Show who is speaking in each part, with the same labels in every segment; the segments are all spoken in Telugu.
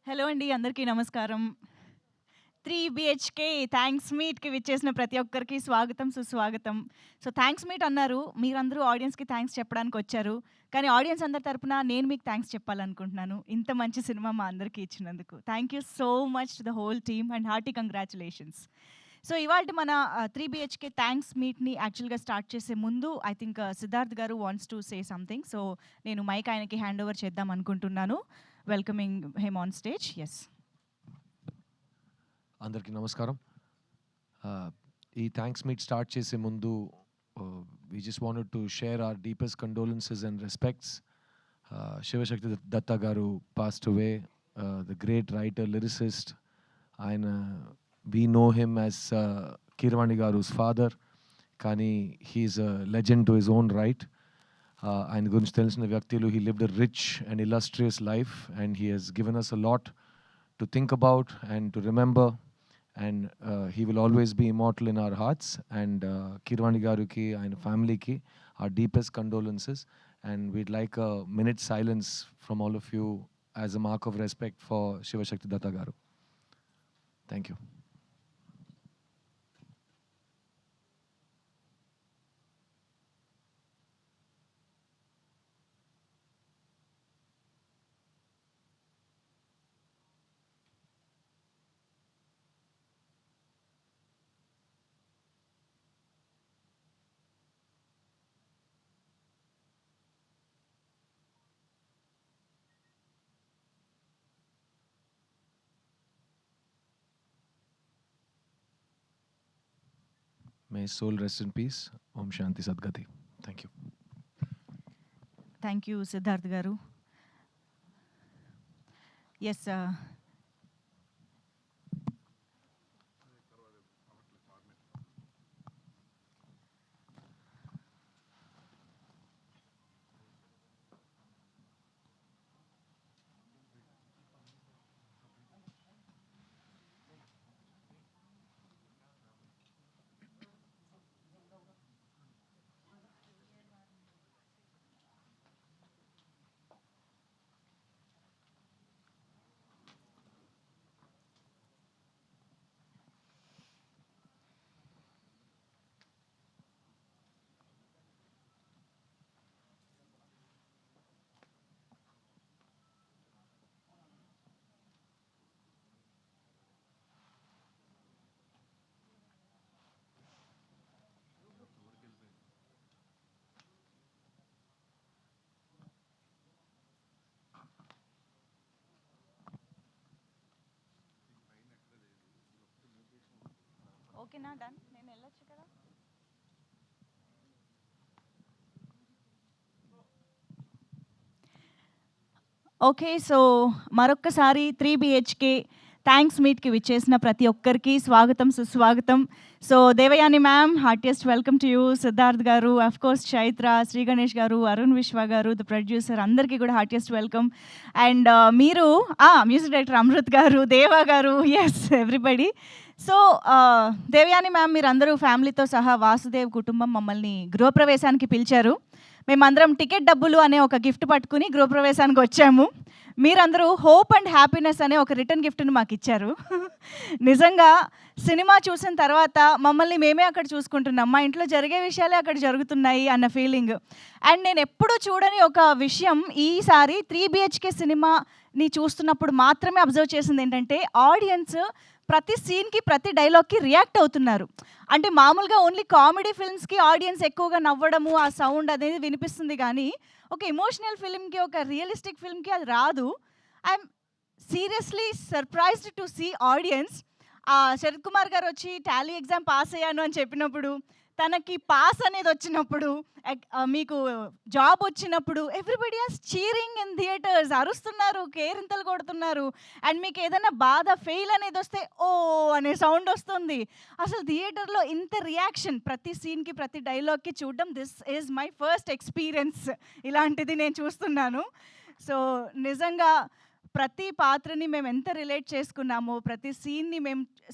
Speaker 1: హలో అండి. అందరికీ నమస్కారం. 3 బీహెచ్‌కే థాంక్స్ మీట్‌కి విచ్చేసిన ప్రతి ఒక్కరికి స్వాగతం, సుస్వాగతం. సో, థాంక్స్ మీట్ అన్నారు. మీరందరూ ఆడియన్స్‌కి థాంక్స్ చెప్పడానికొచ్చారు. కానీ ఆడియన్స్ అందరి తరపున నేను మీకు థాంక్స్ చెప్పాలనుకుంటున్నాను. ఇంత మంచి సినిమా మా అందరికీ ఇచ్చినందుకు. Thank you so much to the whole team and hearty congratulations. So, ఇవాల్టి మన 3 బీహెచ్‌కే థాంక్స్ మీట్‌ని యాక్చువల్‌గా స్టార్ట్ చేసే ముందు ఐ థింక్ సిద్ధార్థ్ గారు wants to say something. So, నేను మైక్ ఆయనకి హ్యాండ్ ఓవర్ చేద్దాం అనుకుంటున్నాను. Welcoming him on stage. Yes.
Speaker 2: అందరికీ నమస్కారం. ఈ థ్యాంక్స్ మీట్ స్టార్ట్ చేసే ముందు we just wanted to share our deepest condolences and respects. Shivashakti Datta garu passed away, the great writer, lyricist. ఆయన we know him as Keeravani garu's father, కానీ he's a legend to his own right. ఆయన గురించి తెలిసిన వ్యక్తులు, he lived a rich and illustrious life and he has given us a lot to think about and to remember. And he will always be immortal in our hearts. And Keeravani garuki and family ki our deepest condolences. And we'd like a minute silence from all of you as a mark of respect for Shivashakti Datta garu. Thank you. May his soul rest in peace. Om Shanti Sadgati. Thank you.
Speaker 1: Thank you Siddharth గారు. ఎస్. ఓకేనా? డన్. నేను వెళ్ళొచ్చు కదా? ఓకే. సో, మరొక్కసారి 3 బీహెచ్‌కే థాంక్స్ మీట్‌కి విచ్చేసిన ప్రతి ఒక్కరికి స్వాగతం, సుస్వాగతం. So, Devayani ma'am heartiest welcome to you. Siddharth garu, of course Chaitra, Shri Ganesh గారు, అరుణ్ విశ్వ గారు, ద ప్రొడ్యూసర్ అందరికీ కూడా హార్టియెస్ట్ వెల్కమ్. అండ్ మీరు music director Amrit garu, Deva garu, yes everybody. So, Devayani ma'am మీరందరూ ఫ్యామిలీతో సహా వాసుదేవ్ కుటుంబం మమ్మల్ని గృహప్రవేశానికి పిలిచారు. మేమందరం టికెట్ డబ్బులు అనే ఒక గిఫ్ట్ పట్టుకుని గృహప్రవేశానికి వచ్చాము. మీరందరూ హోప్ అండ్ హ్యాపీనెస్ అనే ఒక రిటర్న్ గిఫ్ట్‌ని మాకిచ్చారు. నిజంగా సినిమా చూసిన తర్వాత మమ్మల్ని మేమే అక్కడ చూసుకుంటున్నాం. మా ఇంట్లో జరిగే విషయాలే అక్కడ జరుగుతున్నాయి అన్న ఫీలింగ్. అండ్ నేనెప్పుడూ చూడని ఒక విషయం ఈసారి 3 బీహెచ్‌కే సినిమాని చూస్తున్నప్పుడు మాత్రమే అబ్జర్వ్ చేసిందేంటంటే, ఆడియన్స్ ప్రతి సీన్‌కి, ప్రతి డైలాగ్‌కి రియాక్ట్ అవుతున్నారు. అంటే మామూలుగా ఓన్లీ కామెడీ ఫిల్మ్స్‌కి ఆడియన్స్ ఎక్కువగా నవ్వడము, ఆ సౌండ్ అనేది వినిపిస్తుంది గానీ, ఒక ఎమోషనల్ ఫిల్మ్‌కి, ఒక రియలిస్టిక్ ఫిల్మ్‌కి అది రాదు. I'm seriously surprised to see audience. Sarath Kumar గారొచ్చి టాలీ ఎగ్జామ్ పాస్ అయ్యాను అని చెప్పినప్పుడు, తనకి పాస్ అనేది వచ్చినప్పుడు, మీకు జాబ్ వచ్చినప్పుడు everybody are cheering in theatres. అరుస్తున్నారు, కేరింతలు కొడుతున్నారు. అండ్ మీకు ఏదైనా బాధ ఫెయిల్ అనేది వస్తే ఓహ్ అనే సౌండ్ వస్తుంది. అసలు థియేటర్లో ఇంత రియాక్షన్ ప్రతి సీన్‌కి, ప్రతి డైలాగ్‌కి చూడడం this is my first experience. ఇలాంటిది నేను చూస్తున్నాను. సో, నిజంగా ప్రతి పాత్రని మేము ఎంత రిలేట్ చేసుకున్నామో, ప్రతి సీన్‌ని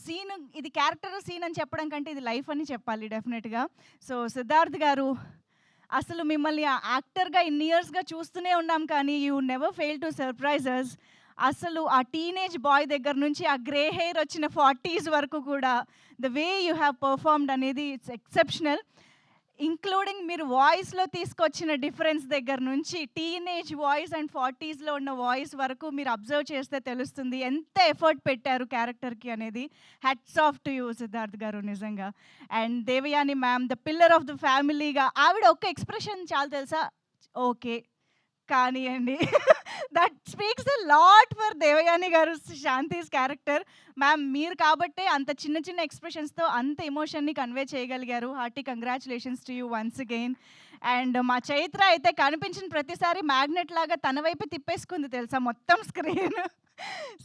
Speaker 1: సీన్ ఇది క్యారెక్టర్ సీన్ అని చెప్పడం కంటే ఇది లైఫ్ అని చెప్పాలి డెఫినెట్‌గా. సో, సిద్ధార్థ్ గారు అసలు మిమ్మల్ని యాక్టర్‌గా ఇన్ని ఇయర్స్‌గా చూస్తూనే ఉన్నాం కానీ you never fail to surprise us. అసలు ఆ టీనేజ్ బాయ్ దగ్గర నుంచి ఆ గ్రే హెయిర్ వచ్చిన 40s వరకు కూడా the way you have performed అనేది ఇట్స్ ఎక్సెప్షనల్. ఇంక్లూడింగ్ మీరు వాయిస్‌లో తీసుకొచ్చిన డిఫరెన్స్ దగ్గర నుంచి టీనేజ్ వాయిస్ అండ్ 40స్‌లో ఉన్న వాయిస్ వరకు మీరు అబ్జర్వ్ చేస్తే తెలుస్తుంది. ఎంత ఎఫర్ట్ పెట్టారు క్యారెక్టర్‌కి అనేది. Hats off to you Siddharth garu నిజంగా. And Devayani ma'am the pillar of the ఫ్యామిలీగా ఆవిడ ఒక్క ఎక్స్‌ప్రెషన్ చాలు తెలుసా? ఓకే. కానియండి. That speaks a lot for Devayani garu Shanti's character. Ma'am మీరు కాబట్టే అంత చిన్న చిన్న ఎక్స్‌ప్రెషన్స్‌తో అంత ఎమోషన్‌ని కన్వే చేయగలిగారు. Hearty congratulations to you once again. And మా చైత్ర అయితే కనిపించిన ప్రతిసారి మ్యాగ్నెట్ లాగా తన వైపే తిప్పేసుకుంది తెలుసా మొత్తం screen.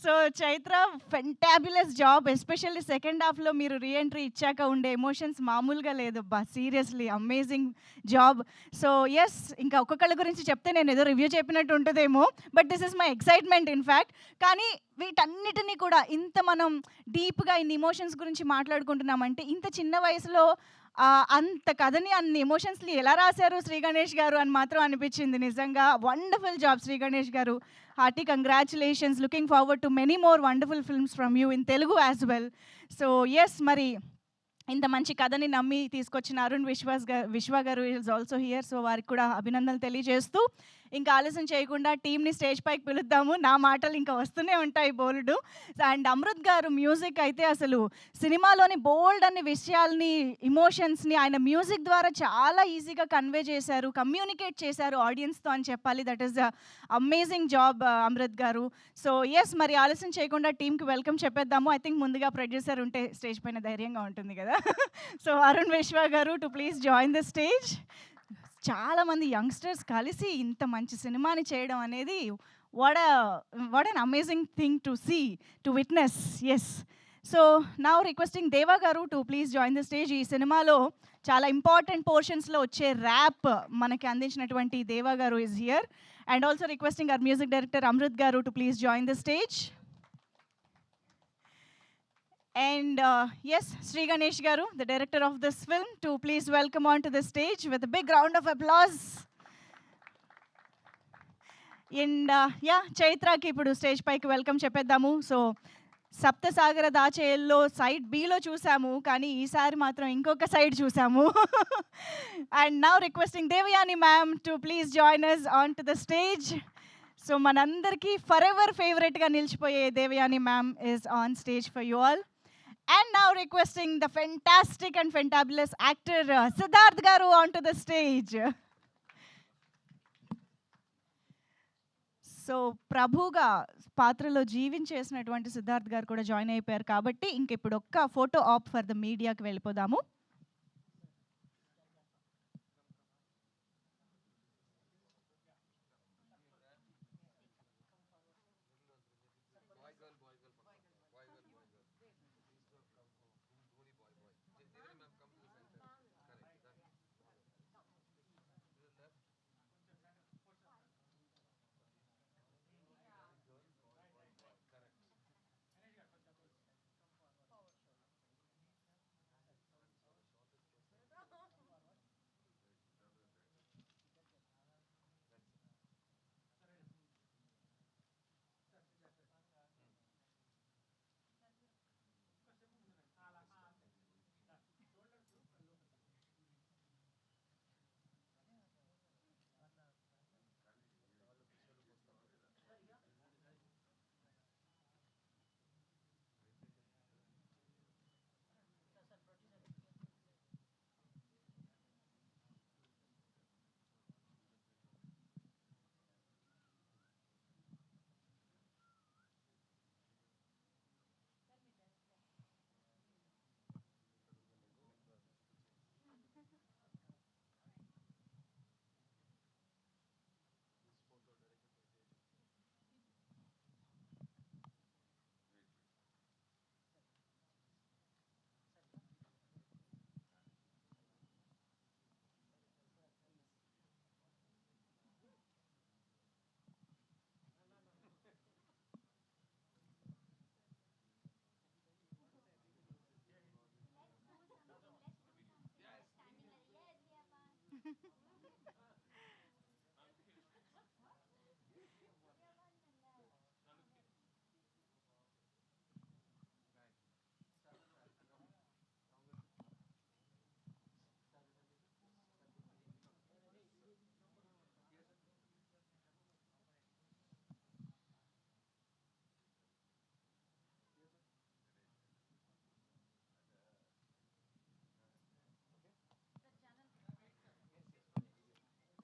Speaker 1: So Chaitra fantabulous job. Especially second హాఫ్‌లో మీరు రీ ఎంట్రీ ఇచ్చాక ఉండే ఎమోషన్స్ మామూలుగా లేదబ్బా! Seriously amazing job. So yes, ఇంకా ఒక్కొక్కళ్ళ గురించి చెప్తే నేనేదో రివ్యూ చెప్పినట్టు ఉంటదేమో. But this is my excitement in fact. కానీ వీటన్నిటిని కూడా ఇంత మనం డీప్‌గా ఇన్ని ఎమోషన్స్ గురించి మాట్లాడుకుంటున్నామంటే, ఇంత చిన్న వయసులో అంత కథని, అన్ని ఎమోషన్స్‌ని ఎలా రాశారు శ్రీ గణేష్ గారు అని మాత్రం అనిపించింది నిజంగా. Wonderful job Sri Ganesh garu. Hearty congratulations. Looking forward to many more wonderful films from you in Telugu as well. So yes, మరి ఇంత మంచి కథని నమ్మి తీసుకొచ్చిన అరుణ్ విశ్వ గారు ఈజ్ ఆల్సో హియర్. సో వారికి కూడా అభినందనలు తెలియజేస్తూ, ఇంకా ఆలస్యం చేయకుండా టీమ్‌ని స్టేజ్ పైకి పిలుద్దాము. నా మాటలు ఇంకా వస్తూనే ఉంటాయి బోలెడు. అండ్ అమృత్ గారు మ్యూజిక్ అయితే అసలు సినిమాలోని బోల్డ్ అన్ని విషయాల్ని, ఎమోషన్స్‌ని ఆయన మ్యూజిక్ ద్వారా చాలా ఈజీగా కన్వే చేశారు, కమ్యూనికేట్ చేశారు ఆడియన్స్‌తో అని చెప్పాలి. That is amazing job Amrit garu. So yes, మరి ఆలస్యం చేయకుండా టీమ్‌కి వెల్కమ్ చెప్పేద్దాము. ఐ థింక్ ముందుగా ప్రొడ్యూసర్ ఉంటే స్టేజ్ పైన ధైర్యంగా ఉంటుంది కదా. So Arun Vishwa garu to please join the stage. చాలామంది యంగ్స్టర్స్ కలిసి ఇంత మంచి సినిమాని చేయడం అనేది what an amazing thing to see, to witness. Yes. So now requesting Deva garu to please join the stage. ఈ సినిమాలో చాలా ఇంపార్టెంట్ పోర్షన్స్లో వచ్చే ర్యాప్ మనకి అందించినటువంటి Deva garu is here. And also requesting our music director Amrit garu to please join the stage. And yes, Sri Ganesh Garu, the director of this film, to please welcome onto the stage with a big round of applause. And yeah, చైత్రకి ఇప్పుడు స్టేజ్ పైకి వెల్కమ్ చెప్పేద్దాము. సో సప్తసాగర దాచేల్లో సైడ్ బిలో చూసాము, కానీ ఈసారి మాత్రం ఇంకొక సైడ్ చూసాము. And now requesting Devayani ma'am to please join us on to the stage. So మనందరికీ ఫర్ ఎవర్ ఫేవరెట్గా నిలిచిపోయే Devayani ma'am is on stage for you all. And now requesting the fantastic and fantabulous actor Siddharth Garu onto the stage. So ప్రభుగా పాత్రలో జీవించేసినటువంటి సిద్ధార్థ్ గారు కూడా జాయిన్ అయిపోయారు కాబట్టి ఇంక ఇప్పుడు ఒక్క ఫోటో ఆప్ ఫర్ ద మీడియాకి వెళ్ళిపోదాము.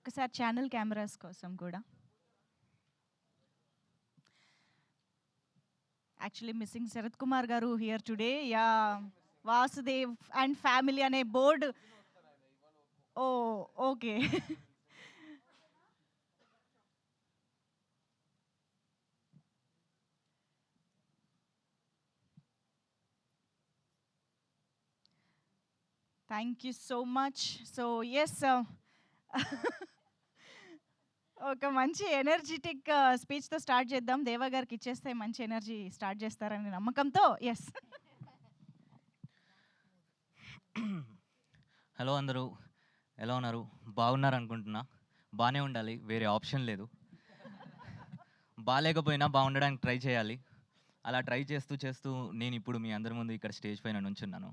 Speaker 1: ఒక్కసారి ఛానల్ కెమెరాస్ కోసం కూడా. Actually missing Sarath Kumar garu here today. Yeah, Vasudev and family అనే board. Oh okay. Thank you so much. So yes, ఒక మంచి ఎనర్జెటిక్ స్పీచ్తో స్టార్ట్ చేద్దాం. దేవా గారికి ఇచ్చేస్తే మంచి ఎనర్జీ స్టార్ట్ చేస్తారని నమ్మకంతో. ఎస్.
Speaker 3: హలో అందరూ, ఎలా ఉన్నారు? బాగున్నారు అనుకుంటున్నా. బాగానే ఉండాలి, వేరే ఆప్షన్ లేదు. బాగాలేకపోయినా బాగుండడానికి ట్రై చేయాలి. అలా ట్రై చేస్తూ చేస్తూ నేను ఇప్పుడు మీ అందరి ముందు ఇక్కడ స్టేజ్ పైన నుంచున్నాను.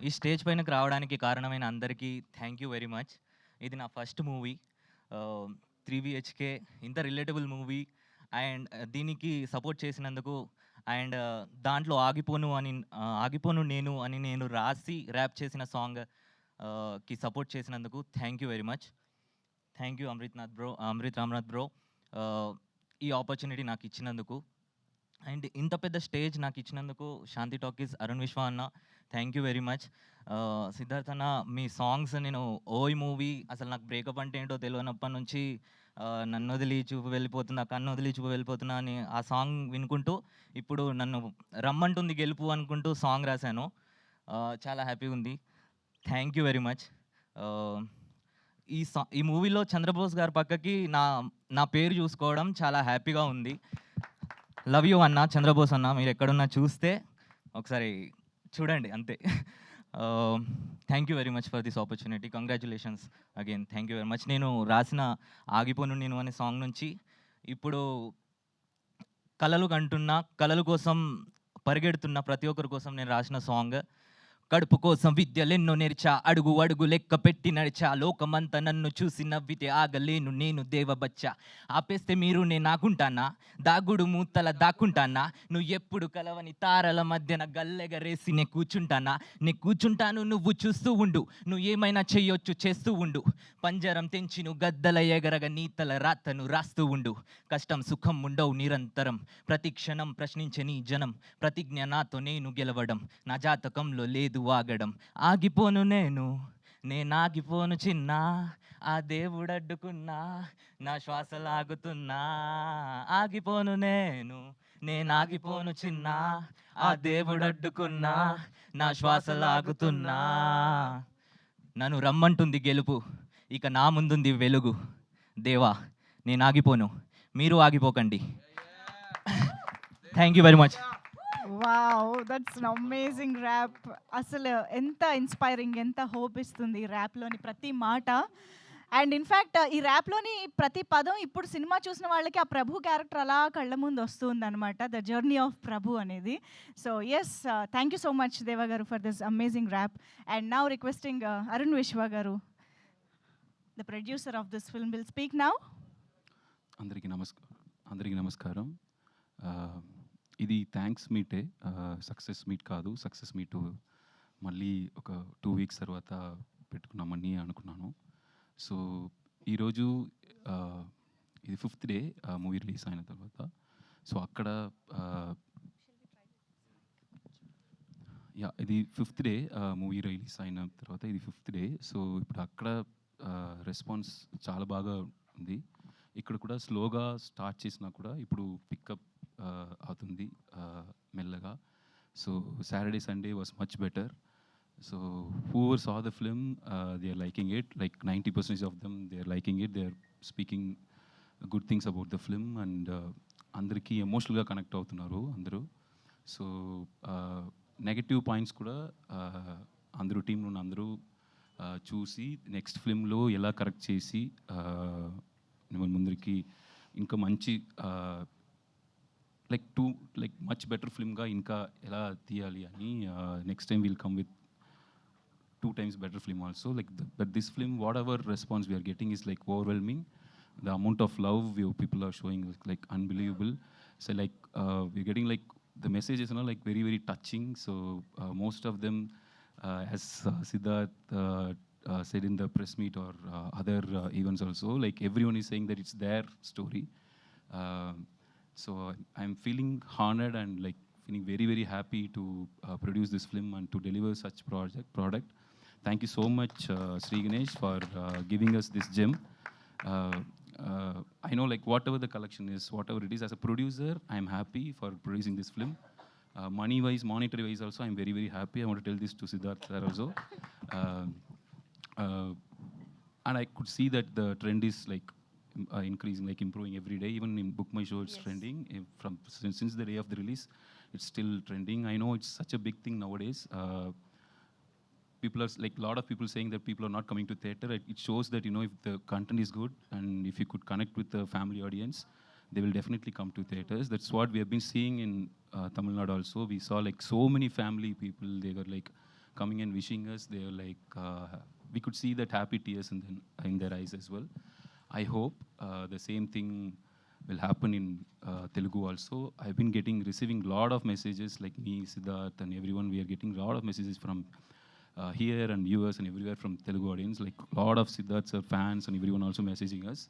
Speaker 3: ఈ స్టేజ్ పైనకు రావడానికి కారణమైన అందరికీ థ్యాంక్ యూ వెరీ మచ్. ఇది నా ఫస్ట్ మూవీ, 3BHK, ఇంత రిలేటబుల్ మూవీ. అండ్ దీనికి సపోర్ట్ చేసినందుకు, అండ్ దాంట్లో ఆగిపోను నేను అని నేను రాసి ర్యాప్ చేసిన సాంగ్ కి సపోర్ట్ చేసినందుకు thank you very much. Thank you Amrit Ramnath bro, ఈ ఆపర్చునిటీ నాకు ఇచ్చినందుకు. అండ్ ఇంత పెద్ద స్టేజ్ నాకు ఇచ్చినందుకు శాంతి టాకీస్ అరుణ్ విశ్వ అన్న, thank you very much. Siddharth అన్న, మీ సాంగ్స్ నేను ఓయ్ మూవీ అసలు నాకు బ్రేకప్ అంటే ఏంటో తెలియనప్పటి నుంచి నన్ను వదిలి చూపు వెళ్ళిపోతున్నా, కన్ను వదిలి చూపు వెళ్ళిపోతున్నా అని ఆ సాంగ్ వినుకుంటూ ఇప్పుడు నన్ను రమ్మంటుంది గెలుపు అనుకుంటూ సాంగ్ రాశాను. చాలా హ్యాపీగా ఉంది. Thank you very much. ఈ మూవీలో చంద్రబోస్ గారి పక్కకి నా పేరు చూసుకోవడం చాలా హ్యాపీగా ఉంది. లవ్ యూ అన్న, చంద్రబోస్ అన్న, మీరు ఎక్కడున్నా చూస్తే ఒకసారి చూడండి అంతే. Thank you very much for this opportunity. Congratulations again. Thank you very much. నేను రాసిన ఆగిపోను నేను అనే సాంగ్ నుంచి ఇప్పుడు కలలు కంటున్నా, కలల కోసం పరిగెడుతున్న ప్రతి ఒక్కరి కోసం నేను రాసిన సాంగ్. కడుపు కోసం విద్యలెన్నో నేర్చా, అడుగు అడుగు లెక్క పెట్టి నడిచా, లోకమంతా నన్ను చూసి నవ్వితే ఆగలేను నేను దేవబచ్చా. ఆపేస్తే మీరు నేనాకుంటానా, దాగుడు మూతల దాక్కుంటానా, నువ్వు ఎప్పుడు కలవని తారల మధ్యన గల్లెగరేసి నే కూర్చుంటాను నువ్వు చూస్తూ ఉండు, నువ్వు ఏమైనా చెయ్యొచ్చు చేస్తూ ఉండు, పంజరం తెంచి నువ్వు గద్దల ఎగరగ నీతల రాతను రాస్తూ ఉండు, కష్టం సుఖం ఉండవు నిరంతరం, ప్రతి క్షణం ప్రశ్నించే నీ జనం, ప్రతిజ్ఞ నాతో నేను గెలవడం, నా జాతకంలో లేదు ఆగడం, ఆగిపోను నేనాగిపోను చిన్న, ఆ దేవుడు అడ్డుకున్నా నా శ్వాస లాగుతున్నా, ఆగిపోను నేనాగిపోను చిన్న, ఆ దేవుడు అడ్డుకున్నా నా శ్వాస లాగుతున్నా, నన్ను రమ్మంటుంది గెలుపు, ఇక నా ముందుంది వెలుగు, దేవా నేను ఆగిపోను, మీరు ఆగిపోకండి. Thank you very much.
Speaker 1: Wow, that's an amazing rap. అసలు ఎంత ఇన్స్పైరింగ్, ఎంత హోప్ ఇస్తుంది ఈ ర్యాప్లోని ప్రతి మాట. అండ్ ఇన్ఫ్యాక్ట్ ఈ ర్యాప్లోని ప్రతి పదం ఇప్పుడు సినిమా చూసిన వాళ్ళకి ఆ ప్రభు క్యారెక్టర్ అలా కళ్ళ ముందు వస్తుంది అనమాట, ద జర్నీ ఆఫ్ ప్రభు అనేది. So yes, thank you so much Deva garu for this amazing rap. And now requesting Arun Vishwa garu, the producer of this film, will speak now.
Speaker 4: అందరికీ నమస్కారం. ఇది థ్యాంక్స్ మీటే, సక్సెస్ మీట్ కాదు. సక్సెస్ మీట్ మళ్ళీ ఒక 2 weeks తర్వాత పెట్టుకున్నామని అనుకున్నాను. సో ఈరోజు ఇది 5th డే మూవీ రిలీజ్ అయిన తర్వాత. సో అక్కడ ఇది 5th డే మూవీ రిలీజ్ అయిన తర్వాత, ఇది 5th డే. సో ఇప్పుడు అక్కడ రెస్పాన్స్ చాలా బాగా ఉంది. ఇక్కడ కూడా స్లోగా స్టార్ట్ చేసినా కూడా ఇప్పుడు పికప్ అవుతుంది మెల్లగా. So Saturday Sunday was much better. So whoever saw the film, they are liking it. Like 90% of them, they are liking it. They are speaking good things about the film, and అందరికీ ఎమోషనల్గా కనెక్ట్ అవుతున్నారు అందరూ. సో నెగటివ్ పాయింట్స్ కూడా అందరూ టీంలో ఉన్న అందరూ చూసి నెక్స్ట్ ఫిల్మ్లో ఎలా కరెక్ట్ చేసి ముందరికి ఇంకా మంచి like much better film ga inka ela tiyali ani next time we'll come with 2 times better film also, like but this film whatever response we are getting is like overwhelming. The amount of love people are showing is like unbelievable. So like we're getting like the messages are like very very touching. So most of them as Siddharth said in the press meet or other events also. Like everyone is saying that it's their story. So I'm feeling honored and like feeling very very happy to produce this film and to deliver such product. Thank you so much, Sri Ganesh, for giving us this gem. I know like whatever the collection is, whatever it is, as a producer, I'm happy for producing this film. Money wise, monetary wise also, I'm very very happy. I want to tell this to Siddharth sir also. Um, uh, and I could see that the trend is like increasing, like improving every day. Even in Book My Show, it's trending. From since the day of the release, it's still trending. I know it's such a big thing nowadays. People are like a lot of people saying that people are not coming to theater. It shows that if the content is good and if you could connect with the family audience, they will definitely come to theaters. That's what we have been seeing in Tamil Nadu also. We saw like so many family people. They were like coming and wishing us. They were like we could see that happy tears in their eyes as well. I hope the same thing will happen in Telugu also. I've been receiving a lot of messages, like me, Siddharth, and everyone. We are getting a lot of messages from here and viewers and everywhere from Telugu audience. Like a lot of Siddharth sir fans and everyone also messaging us.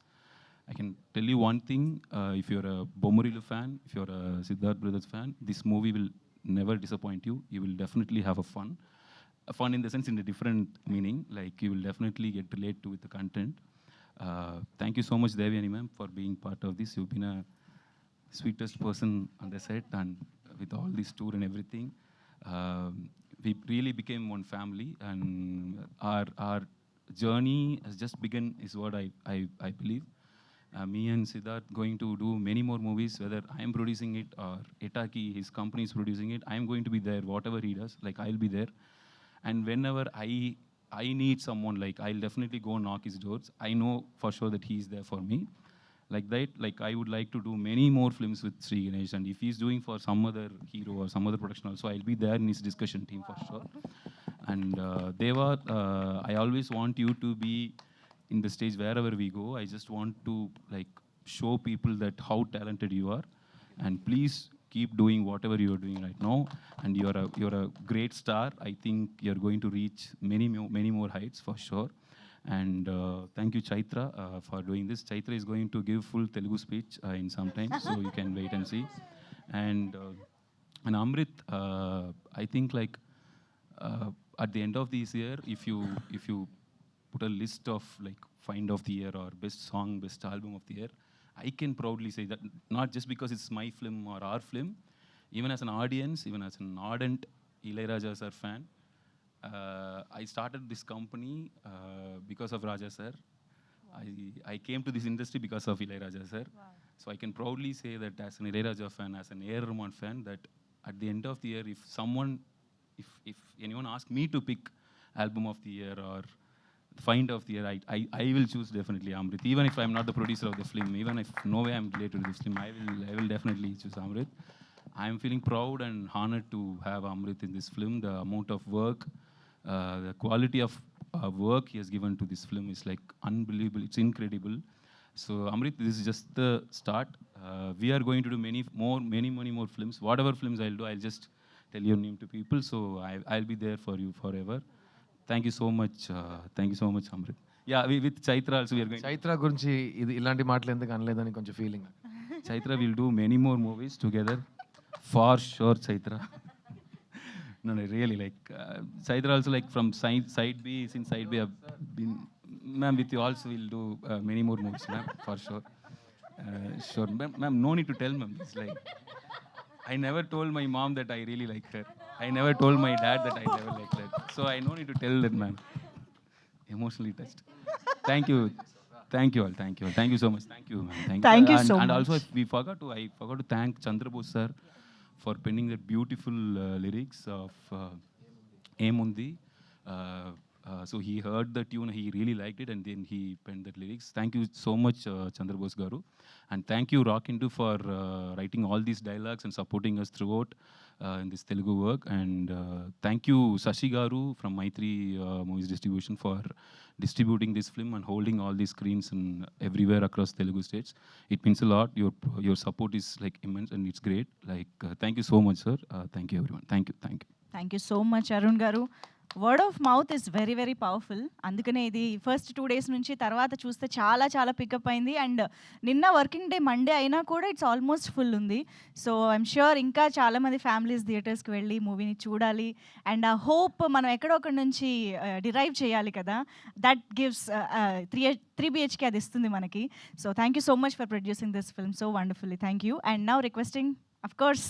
Speaker 4: I can tell you one thing: if you're a Bomarilu fan, if you're a Siddharth Brothers fan, this movie will never disappoint you. You will definitely have a fun. Fun in the sense in a different meaning. Like you will definitely get relate to with the content. Thank you so much, Devyani ma'am, for being part of this. You've been a sweetest person on the set and with all this tour and everything. We really became one family, and our journey has just begun, is what I believe. Me and Siddharth going to do many more movies, whether I am producing it or Etaki, his company is producing it. I am going to be there, whatever he does, like I'll be there. And whenever I need someone, like I'll definitely go knock his doors. I know for sure that he's there for me. Like that, like I would like to do many more films with Sri Ganesh, and if he's doing for some other hero or some other production also, I'll be there in his discussion team for sure. And Deva, I always want you to be in the stage wherever we go. I just want to like show people that how talented you are, and please keep doing whatever you are doing right now. And you're a great star. I think you're going to reach many more heights for sure. And thank you, Chaitra, for doing this. Chaitra is going to give full Telugu speech in some time, so you can wait and see. And Amrit, I think like at the end of this year, if you put a list of like find of the year or best song, best album of the year, I can proudly say that, not just because it's my film or our film, even as an audience, even as an ardent Ilaiyaraaja sir fan. I started this company because of Raja sir. I came to this industry because of Ilaiyaraaja sir. Wow. So I can proudly say that as an Ilaiyaraaja fan, as an A.R. Rahman fan, that at the end of the year, if anyone asks me to pick album of the year or find of the year, I will choose definitely Amrit. Even if I'm not the producer of the film, even if no way I'm related to this film, I will definitely choose Amrit. I'm feeling proud and honored to have Amrit in this film. The amount of work, the quality of work he has given to this film is like unbelievable. It's incredible. So Amrit, this is just the start. We are going to do many more films. Whatever films I'll do, I'll just tell your name to people. So I'll be there for you forever. Thank you so much. Thank you so much, Amrit. Yeah, with Chaitra also we are going.
Speaker 2: Chaitra గురించి ఇది ఇలాంటి మాటలు ఎందుకు అనలేదని కొంచెం feeling.
Speaker 4: Chaitra will do many more movies together. For sure, Chaitra. No, really, like, Chaitra also, like, from side B, since side B, I've been, ma'am, with you also, we'll do many more movies, ma'am, for sure. Sure, ma'am, no need to tell, ma'am. It's like, I never told my mom that I really like her. I never told my dad that I never liked her. So I no need to tell that, ma'am. Emotionally touched. Thank you. Thank you all. Thank you all. Thank you so much. Thank you, ma'am.
Speaker 1: Thank you so
Speaker 4: and
Speaker 1: much.
Speaker 4: also, I forgot to thank Chandrabose sir for penning that beautiful lyrics of Emundi. So he heard the tune, he really liked it, and then he penned that lyrics. Thank you so much, Chandrabose garu. And thank you, Rock Indu, for writing all these dialogues and supporting us throughout in this Telugu work. And thank you, Sashi garu from Maitri Movies Distribution, for distributing this film and holding all these screens and everywhere across Telugu states. It means a lot. Your support is like immense, and it's great. Like, thank you so much, sir. Thank you, everyone. Thank you.
Speaker 1: Thank you so much Arun garu. Word of mouth is very very powerful. అందుకనే ఇది ఫస్ట్ 2 డేస్ నుంచి తర్వాత చూస్తే చాలా చాలా పికప్ అయింది. అండ్ నిన్న వర్కింగ్ డే మండే అయినా కూడా ఇట్స్ ఆల్మోస్ట్ ఫుల్ ఉంది. సో ఐఎమ్ ష్యూర్ ఇంకా చాలామంది ఫ్యామిలీస్ థియేటర్స్కి వెళ్ళి మూవీని చూడాలి. అండ్ ఆ హోప్ మనం ఎక్కడో ఒకటి నుంచి డిరైవ్ చేయాలి కదా, దట్ గివ్స్ 3 BHK అది ఇస్తుంది మనకి. So thank you so much for producing this film so wonderfully. Thank you. And now requesting of course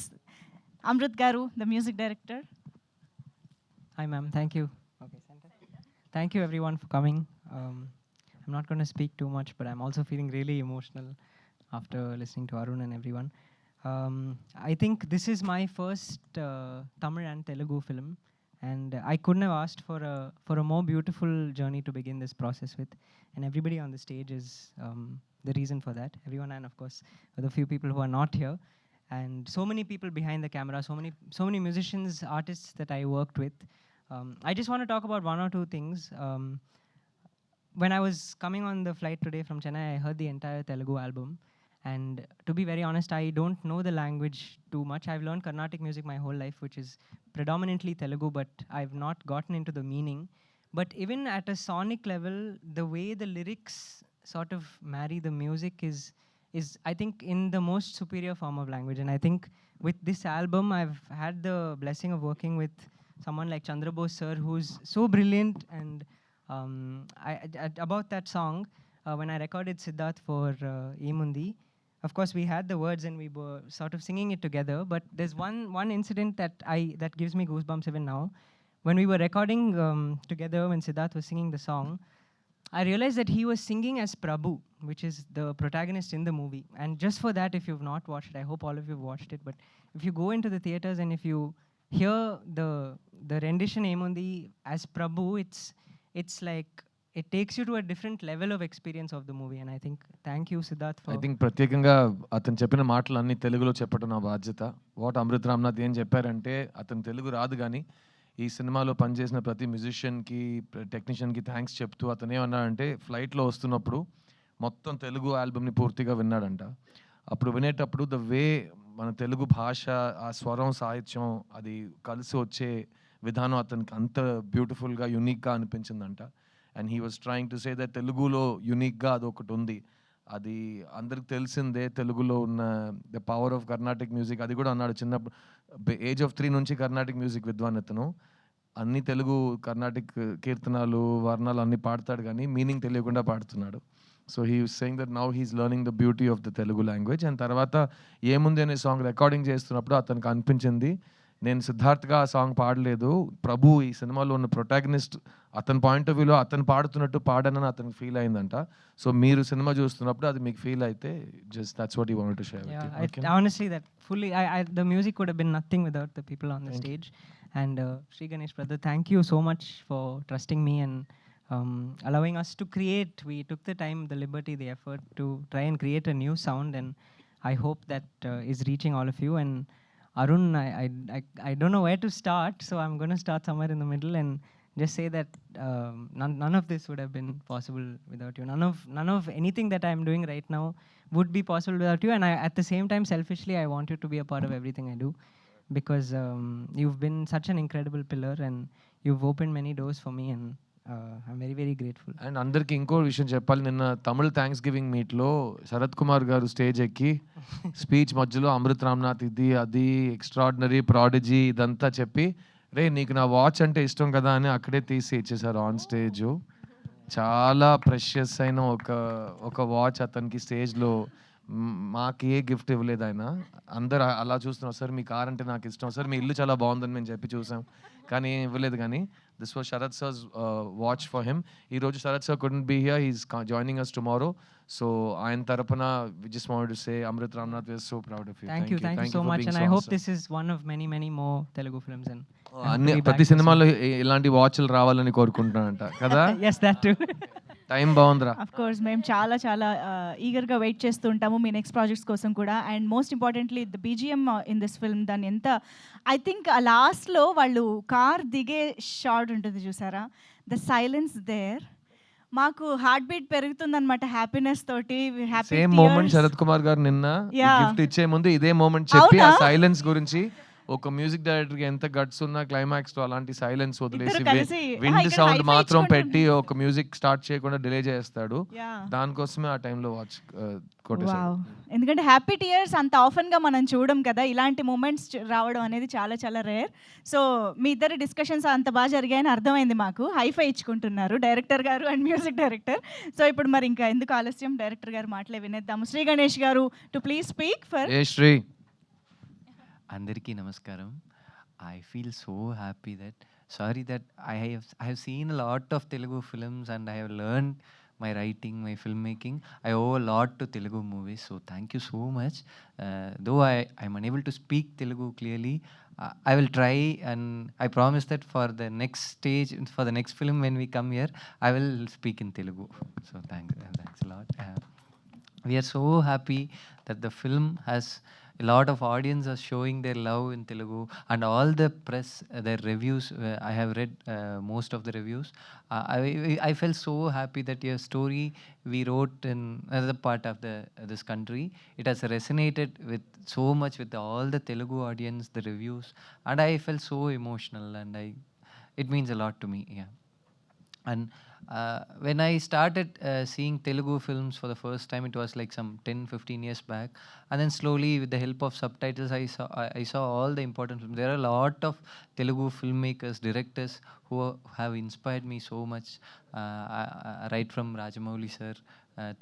Speaker 1: Amrit garu, the music director.
Speaker 5: Hi, ma'am. Thank you. Okay, center. Thank you, everyone, for coming. I'm not going to speak too much, but I'm also feeling really emotional after listening to Arun and everyone. I think this is my first Tamil and Telugu film, and I couldn't have asked for a more beautiful journey to begin this process with. And everybody on the stage is the reason for that. Everyone, and of course, the few people who are not here, and so many people behind the camera, so many musicians, artists that I worked with. I just want to talk about one or two things. When I was coming on the flight today from Chennai, I heard the entire Telugu album. And to be very honest, I don't know the language too much. I've learned Carnatic music my whole life, which is predominantly Telugu, but I've not gotten into the meaning. But even at a sonic level, the way the lyrics sort of marry the music is I think in the most superior form of language. And I think with this album, I've had the blessing of working with someone like Chandra Bose sir, who's so brilliant. And about that song, when I recorded Siddharth for Emundi, of course we had the words and we were sort of singing it together. But there's one incident that gives me goosebumps even now. When we were recording together, when Siddharth was singing the song, I realized that he was singing as Prabhu, which is the protagonist in the movie. And just for that, if you've not watched it, I hope all of you have watched it, but if you go into the theaters and if you hear the rendition Emundi as Prabhu, it's like it takes you to a different level of experience of the movie. And I think thank you, Siddharth, for
Speaker 2: I think ప్రత్యేకంగా అతను చెప్పిన మాటలు అన్ని తెలుగులో చెప్పడం నా బాధ్యత. వాట్ అమృత్ రామ్నాథ్ ఏం చెప్పారంటే, అతను తెలుగు రాదు కానీ ఈ సినిమాలో పనిచేసిన ప్రతి మ్యూజిషియన్కి, టెక్నీషియన్కి థ్యాంక్స్ చెప్తూ అతను ఏమన్నాడంటే, ఫ్లైట్లో వస్తున్నప్పుడు మొత్తం తెలుగు ఆల్బమ్ని పూర్తిగా విన్నాడంట. అప్పుడు వినేటప్పుడు ద వే మన తెలుగు భాష, ఆ స్వరం, సాహిత్యం అది కలిసి వచ్చే విధానం అతనికి అంత బ్యూటిఫుల్గా, యునిక్గా అనిపించిందంట. And he was trying to say that తెలుగులో యునిక్గా అది ఒకటి ఉంది. అది అందరికి తెలిసిందే, తెలుగులో ఉన్న the power of Carnatic music. అది కూడా అన్నాడు, చిన్నప్పుడు ఏజ్ ఆఫ్ 3 నుంచి కర్ణాటిక్ మ్యూజిక్ విద్వాన్ అతను. అన్ని తెలుగు కర్ణాటిక్ కీర్తనాలు, వర్ణాలు అన్నీ పాడతాడు కానీ మీనింగ్ తెలియకుండా పాడుతున్నాడు. So he was saying that now he's learning the beauty of the Telugu language. And తర్వాత ఏముంది అనే సాంగ్ రికార్డింగ్ చేస్తున్నప్పుడు అతనికి అనిపించింది, నేను సిద్ధార్థ్గా ఆ సాంగ్ పాడలేదు, ప్రభు ఈ సినిమాలో ఉన్న ప్రొటాగనిస్ట్, అతని పాయింట్ ఆఫ్ వ్యూలో అతను పాడుతున్నట్టు పాడనని అతనికి ఫీల్ అయిందంట. సో మీరు సినిమా చూస్తున్నప్పుడు అది మీకు ఫీల్ అయితే just that's what you wanted to share with you.
Speaker 5: Okay. Honestly, that fully, the music would have been nothing without the people on the stage. And Sri Ganesh brother, thank you so much for trusting me and allowing us to create. We took the time, the liberty, the effort to try and create a new sound, and I hope that is reaching all of you. And Arun, I don't know where to start, so I'm going to start somewhere in the middle and just say that none of this would have been possible without you. None of anything that I'm doing right now would be possible without you. And at the same time, selfishly, I want you to be a part of everything I do, because you've been such an incredible pillar and you've opened many doors for me, and I'm very, very grateful.
Speaker 2: And అందరికి ఇంకో విషయం చెప్పాలి, నిన్న తమిళ్ థ్యాంక్స్ గివింగ్ మీట్లో శరత్ కుమార్ గారు స్టేజ్ ఎక్కి స్పీచ్ మధ్యలో అమృత్ రామ్నాథ్ ఇది అది ఎక్స్ట్రాడినరీ ప్రాడిజీ ఇదంతా చెప్పి, రే నీకు నా వాచ్ అంటే ఇష్టం కదా అని అక్కడే తీసి ఇచ్చేసారు ఆన్ స్టేజ్. చాలా ప్రెషియస్ అయిన ఒక వాచ్ అతనికి స్టేజ్లో. మాకు ఏ గిఫ్ట్ ఇవ్వలేదు ఆయన. అందరు అలా చూస్తున్నాం, సార్ మీ కార్ అంటే నాకు ఇష్టం, సార్ మీ ఇల్లు చాలా బాగుందని మేము చెప్పి చూసాం, కానీ ఏం ఇవ్వలేదు. కానీ this was Sarath sir's watch for him. ఈరోజు Sarath sir couldn't be here, he's joining us tomorrow. So ఆయన తరపున we just wanted to say Amrit Ramnath, we are so proud of you.
Speaker 5: Thank you so much, and I hope this is one of many more Telugu films. And
Speaker 2: అన్ని ప్రతి సినిమాలో ఇలాంటి వాచ్లు రావాలని కోరుకుంటున్నానంట కదా.
Speaker 5: yes, that too.
Speaker 2: టైం బాగుందిరా.
Speaker 1: అఫ్ కోర్స్ మేము చాలా చాలా ఈగర్గా వెయిట్ చేస్తూ ఉంటాము మీ నెక్స్ట్ ప్రాజెక్ట్స్ కోసం కూడా. And most importantly the BGM in this film, దాన్ని ఎంత ఐ థింక్ లాస్ట్లో వాళ్ళు కార్ దిగే షాట్ ఉంటుంది చూసారా, ద సైలెన్స్ దేర్, మాకు హార్ట్ బీట్ పెరుగుతుందన్నమాట హ్యాపీనెస్ తోటి.
Speaker 2: సేమ్ మూమెంట్ శరత్ కుమార్ గారు నిన్న గిఫ్ట్ ఇచ్చే ముందు ఇదే మూమెంట్ చెప్పి ఆ సైలెన్స్ గురించి ఒక మ్యూజిక్ డైరెక్టర్‌కి ఎంత గట్స్ ఉన్నా క్లైమాక్స్‌లో అలాంటి సైలెన్స్ వదిలేసి
Speaker 1: ఇద్దరు కలిసి
Speaker 2: విండ్
Speaker 1: ఇక్కడ
Speaker 2: సౌండ్
Speaker 1: హైఫై
Speaker 2: మాత్రం
Speaker 1: ఇచ్చుకుంటున్నారు.
Speaker 2: పెట్టి ఒక మ్యూజిక్ స్టార్ట్ చేయకుండా డిలే చేస్తాడు.
Speaker 1: యాహ్!
Speaker 2: దానికోసమే ఆ టైంలో వాచ్ కొట్టేసాడు.
Speaker 1: వావ్! ఎందుకంటే హ్యాపీ టియర్స్ అంత ఆఫెన్‌గా మనం చూడం కదా! ఇలాంటి మొమెంట్స్ రావడం అనేది చాలా చాలా రేర్. సో, మీ ఇద్దరి డిస్కషన్స్ అంత బాగా జరిగాయని అర్థమైంది మాకు. హైఫై ఇచ్చుకుంటున్నారు డైరెక్టర్ గారు అండ్ మ్యూజిక్ డైరెక్టర్. సో, ఇప్పుడు మరి ఇంకా ఎందుకు ఆలస్యం డైరెక్టర్ గారి మాటలే వినేద్దాము. Sri Ganesh garu to please speak for
Speaker 2: a Sri
Speaker 6: అందరికీ నమస్కారం. I feel so happy that sorry that I have seen a lot of Telugu films and I have learned my writing, my filmmaking. I owe a lot to Telugu movies, so thank you so much. Though I'm unable to speak Telugu clearly, I will try, and I promise that for the next stage, for the next film when we come here, I will speak in Telugu. So thanks a lot. We are so happy that the film has a lot of audience are showing their love in Telugu, and all the press, their reviews, I have read most of the reviews. I felt so happy that your story we wrote in another part of this country, it has resonated with so much with all the Telugu audience, the reviews, and I felt so emotional, and it means a lot to me. Yeah. And when I started seeing Telugu films for the first time, it was like some 10-15 years back. And then slowly, with the help of subtitles, I saw all the important films. There are a lot of Telugu filmmakers, directors who have inspired me so much. Right from Rajamouli sir,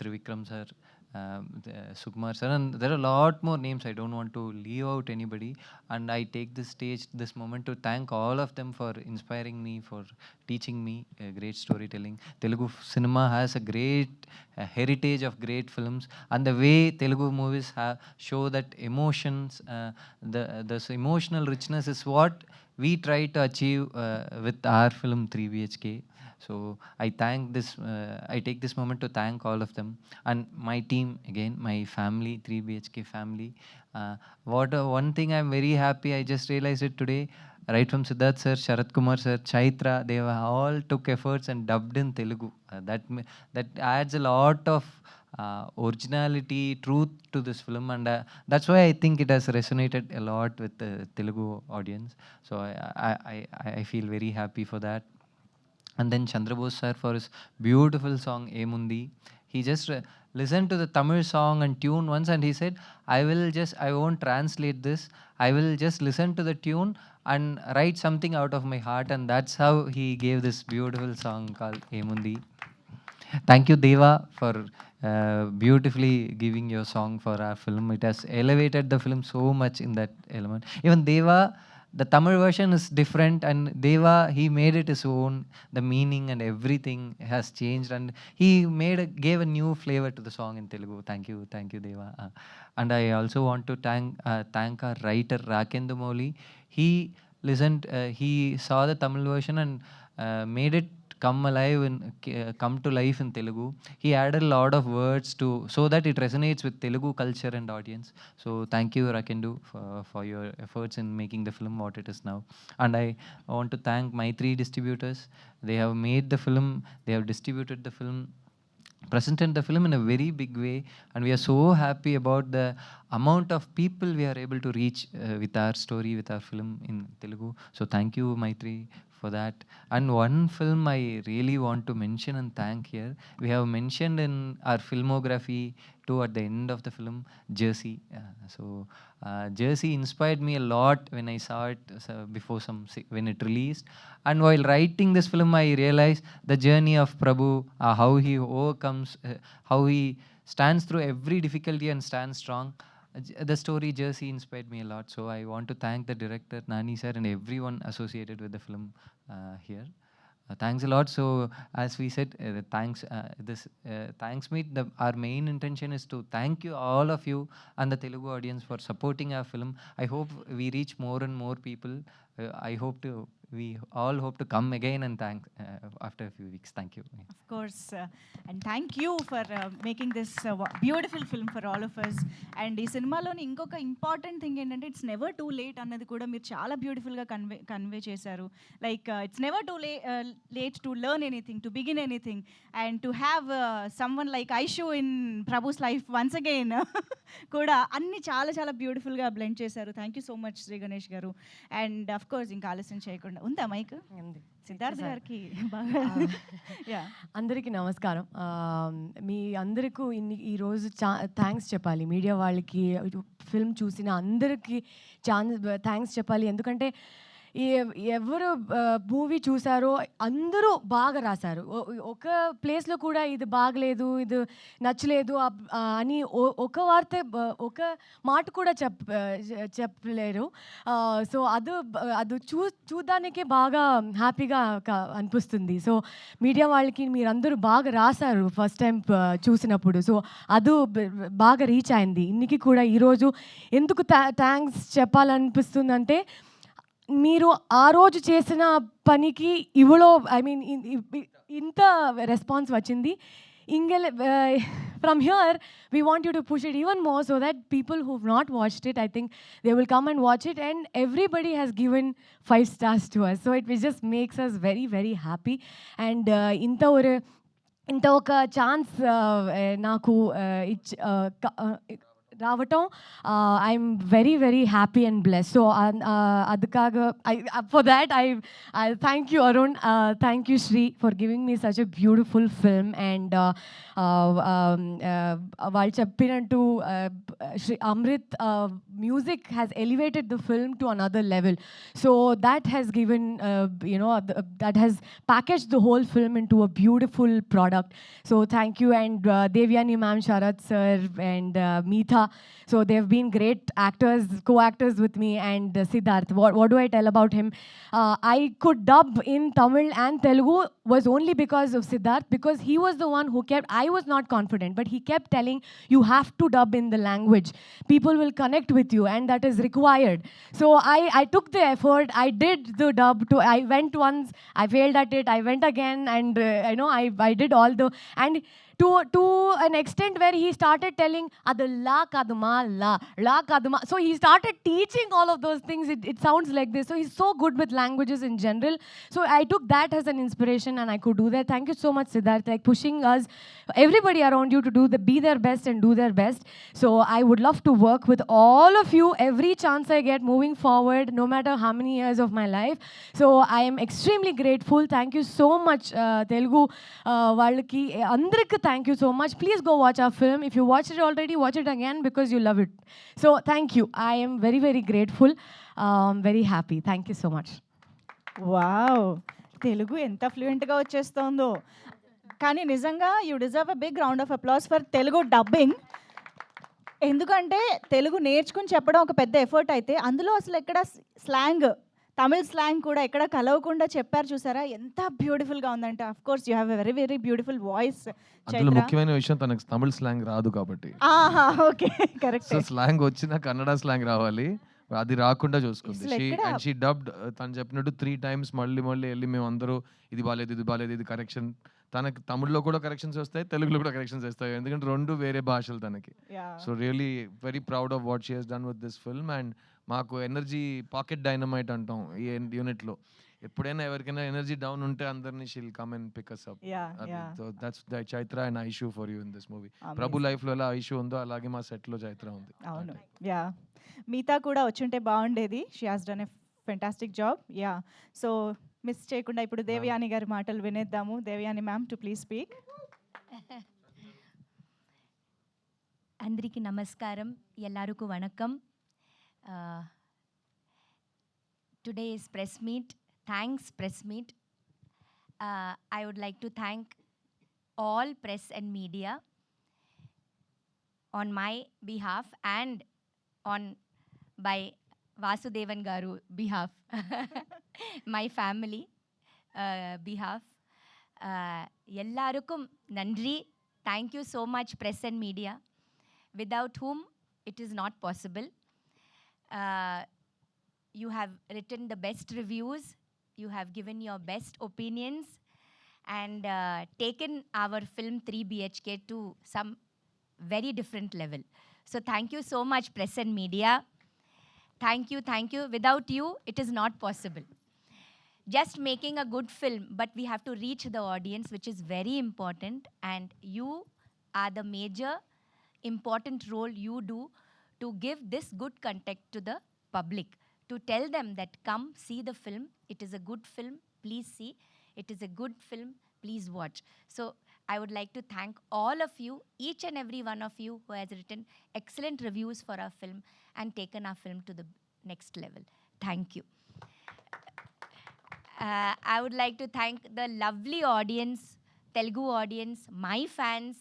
Speaker 6: Trivikram sir, Sukumar sir, and there are a lot more names. I don't want to leave out anybody. And I take this moment to thank all of them for inspiring me, for teaching me great storytelling. Telugu cinema has a great heritage of great films, and the way Telugu movies show that emotions, this emotional richness is what we try to achieve with our film 3 BHK. So I take this moment to thank all of them and my team again, my family, 3 BHK family. One thing I'm very happy, I just realized it today, right from Siddharth sir, Sharat Kumar sir, Chaitra, they all took efforts and dubbed in Telugu. That adds a lot of originality, truth to this film, and that's why I think it has resonated a lot with the Telugu audience. So I feel very happy for that. And then Chandrabose sir for his beautiful song Emundi. He just listened to the Tamil song and tune once, and he said, I won't translate this. I will just listen to the tune and write something out of my heart. And that's how he gave this beautiful song called Emundi. Thank you, Deva, for beautifully giving your song for our film. It has elevated the film so much in that element. Even Deva, the Tamil version is different, and Deva, he made it his own. The meaning and everything has changed, and he gave a new flavor to the song in Telugu. Thank you, Deva. And I also want to thank our writer Rakendu Mouli. He listened, he saw the Tamil version and made it come alive and come to life in Telugu. He added a lot of words so that it resonates with Telugu culture and audience. So thank you, Rakendu, for your efforts in making the film what it is now. And I want to thank my 3 distributors. They have made the film, they have distributed the film, presented the film in a very big way, and we are so happy about the amount of people we are able to reach with our story, with our film in Telugu. So thank you, Maitri, for that. And one film I really want to mention and thank here, we have mentioned in our filmography too at the end of the film, Jersey. Jersey inspired me a lot when I saw it before when it released. And while writing this film, I realized the journey of Prabhu, how he overcomes, how he stands through every difficulty and stands strong. The story Jersey inspired me a lot. So I want to thank the director, Nani sir, and everyone associated with the film here. Thanks a lot. So as we said, thanks meet, our main intention is to thank you, all of you, and the Telugu audience for supporting our film. I hope we reach more and more people. I hope to we all hope to come again and thank after a few weeks. Thank you.
Speaker 1: Of course. And thank you for making this beautiful film for all of us. And ఈ సినిమాలోని ఇంకొక ఇంపార్టెంట్ థింగ్ ఏంటంటే ఇట్స్ నెవర్ టూ లేట్ అన్నది కూడా మీరు చాలా బ్యూటిఫుల్గా కన్వే చేశారు. Like it's never too late to learn anything, to begin anything, and to have someone like Aishu in Prabhu's life once again కూడా అన్ని చాలా చాలా బ్యూటిఫుల్గా బ్లెండ్ చేశారు. Thank you so much Sri Ganesh garu. And of course ఆలస్యం చేయకుండా ఉందా మైక్ సిద్ధార్థ్ గారికి బాగా యా
Speaker 7: అందరికీ నమస్కారం. మీ అందరికీ ఈరోజు థ్యాంక్స్ చెప్పాలి, మీడియా వాళ్ళకి, ఫిల్మ్ చూసిన అందరికీ థ్యాంక్స్ చెప్పాలి. ఎందుకంటే ఎవరు మూవీ చూసారో అందరూ బాగా రాశారు. ఒక ప్లేస్లో కూడా ఇది బాగలేదు, ఇది నచ్చలేదు అని ఒక వార్త ఒక మాట కూడా చెప్పలేరు. సో అది చూడడానికే బాగా హ్యాపీగా అనిపిస్తుంది. సో మీడియా వాళ్ళకి మీరందరూ బాగా రాశారు ఫస్ట్ టైం చూసినప్పుడు. సో అది బాగా రీచ్ అయింది. ఇన్నికి కూడా ఈరోజు ఎందుకు థ్యాంక్స్ చెప్పాలనిపిస్తుందంటే మీరు ఆ రోజు చేసిన పనికి ఇవ్వలో ఇంత రెస్పాన్స్ వచ్చింది. From here, we want you to push it even more so that people who've not watched it, I think they will come and watch it, and everybody has given 5 stars to us. So it just makes us very, very happy. And ఇంత ఒక ఛాన్స్ నాకు రావటం I'm very very happy and bless. So అది కాగా for that I thank you Arun, thank you Sri for giving me such a beautiful film. And వాళ్ళు చెప్పినట్టు Sri Amrit music has elevated the film to another level. So that has given that has packaged the whole film into a beautiful product. So thank you. And Devyani ma'am, Sharat sir, and Meetha, so they've been great actors, co-actors with me. And Siddharth, what do I tell about him? I could dub in Tamil and Telugu was only because of Siddharth, because he was the one who kept, I was not confident, but he kept telling you have to dub in the language, people will connect with you, and that is required. So I took the effort, I did the dub. I went once, I failed at it, I went again, and I did all the, and to an extent where he started telling adu la kaduma la kaduma. So he started teaching all of those things. It sounds like this. So he's so good with languages in general. So I took that as an inspiration, and I could do that. Thank you so much, Siddharth, like pushing us, everybody around you, to be their best and do their best. So I would love to work with all of you every chance I get moving forward, no matter how many years of my life. So I am extremely grateful. Thank you so much, Telugu vallaki andariki thank you so much. Please go watch our film. If you watched it already, watch it again because you love it. So thank you. I am very, very grateful. Very happy. Thank you so much.
Speaker 1: Wow, Telugu ఎంత ఫ్లూయెంట్గా వచ్చేస్తుందో. కానీ నిజంగా you deserve a big round of applause for Telugu dubbing. ఎందుకంటే తెలుగు నేర్చుకుని చెప్పడం ఒక పెద్ద ఎఫర్ట్ అయితే, అందులో అసలు ఎక్కడ స్లాంగ్, తమిళ్ స్లాంగ్ కూడా ఎక్కడ కలవకుండా చెప్పారు. చూసారా ఎంత బ్యూటిఫుల్గా ఉందంటే. Of course you have a very very beautiful voice.
Speaker 2: అందులో ముఖ్యమైన విషయం తనకు తమిళ్ స్లాంగ్ రాదు కాబట్టి.
Speaker 1: Okay, correct.
Speaker 2: సో స్లాంగ్ వచ్చిన కన్నడ స్లాంగ్ రావాలి, అది రాకుండా చూసుకుంది. షీ డబ్డ్, తను చెప్పినట్టు 3 times మళ్ళీ వెళ్ళి మేము అందరూ ఇది బాలేదు ఇది కరెక్షన్. తనకి తమిళ్లో కూడా కరెక్షన్స్ వస్తాయి, తెలుగులో కూడా కరెక్షన్స్ వస్తాయి, ఎందుకంటే 2 వేరే భాషలు తనకి. So really very proud of what she has done with this film. And మాకు ఎనర్జీ పాకెట్ డైనమైట్ అంటాం ఈ యూనిట్లో. ఎప్పుడైనా ఎవరికైనా ఎనర్జీ డౌన్ ఉంటే అందరినీ she'll come and pick us up. So that's the Chaitra and Aishu for you in this movie. Prabhu life లో ఎలా ఐషు ఉందో అలాగే మా సెట్ లో చైత్ర ఉంది.
Speaker 1: అవును, యా. మీతా కూడా వచ్చుంటే బాగుండేది. She has done a fantastic job. Yeah, so miss చేయకుండా ఇప్పుడు దేవయాని గారి మాటలు వినేద్దాము. Devayani ma'am, to please speak.
Speaker 8: అందరికీ నమస్కారం, ఎల్లరికూ vanakkam. Today is press meet. Thanks press meet. I would like to thank all press and media on my behalf and on by Vasudevan Garu behalf, my family behalf. Ellarukkum nandri. Thank you so much press and media, without whom it is not possible. You have written the best reviews, You have given your best opinions and taken our film 3 BHK to some very different level. So thank you so much, press and media. Thank you, thank you. Without you, it is not possible. Just making a good film, but we have to reach the audience, which is very important. And you are the major important role you do to give this good content to the public, to tell them that come see the film. It is a good film, please see. It is a good film, please watch. So I would like to thank all of you, each and every one of you who has written excellent reviews for our film and taken our film to the next level. Thank you. I would like to thank the lovely audience, Telugu audience, my fans,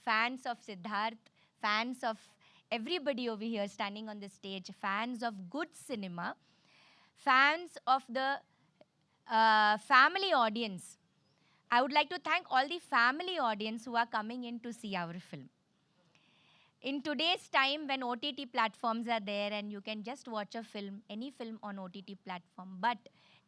Speaker 8: fans of Siddharth, fans of everybody over here standing on the stage, fans of good cinema, fans of the family audience. I would like to thank all the family audience who are coming in to see our film. In today's time, when OTT platforms are there and you can just watch a film, any film on OTT platform, but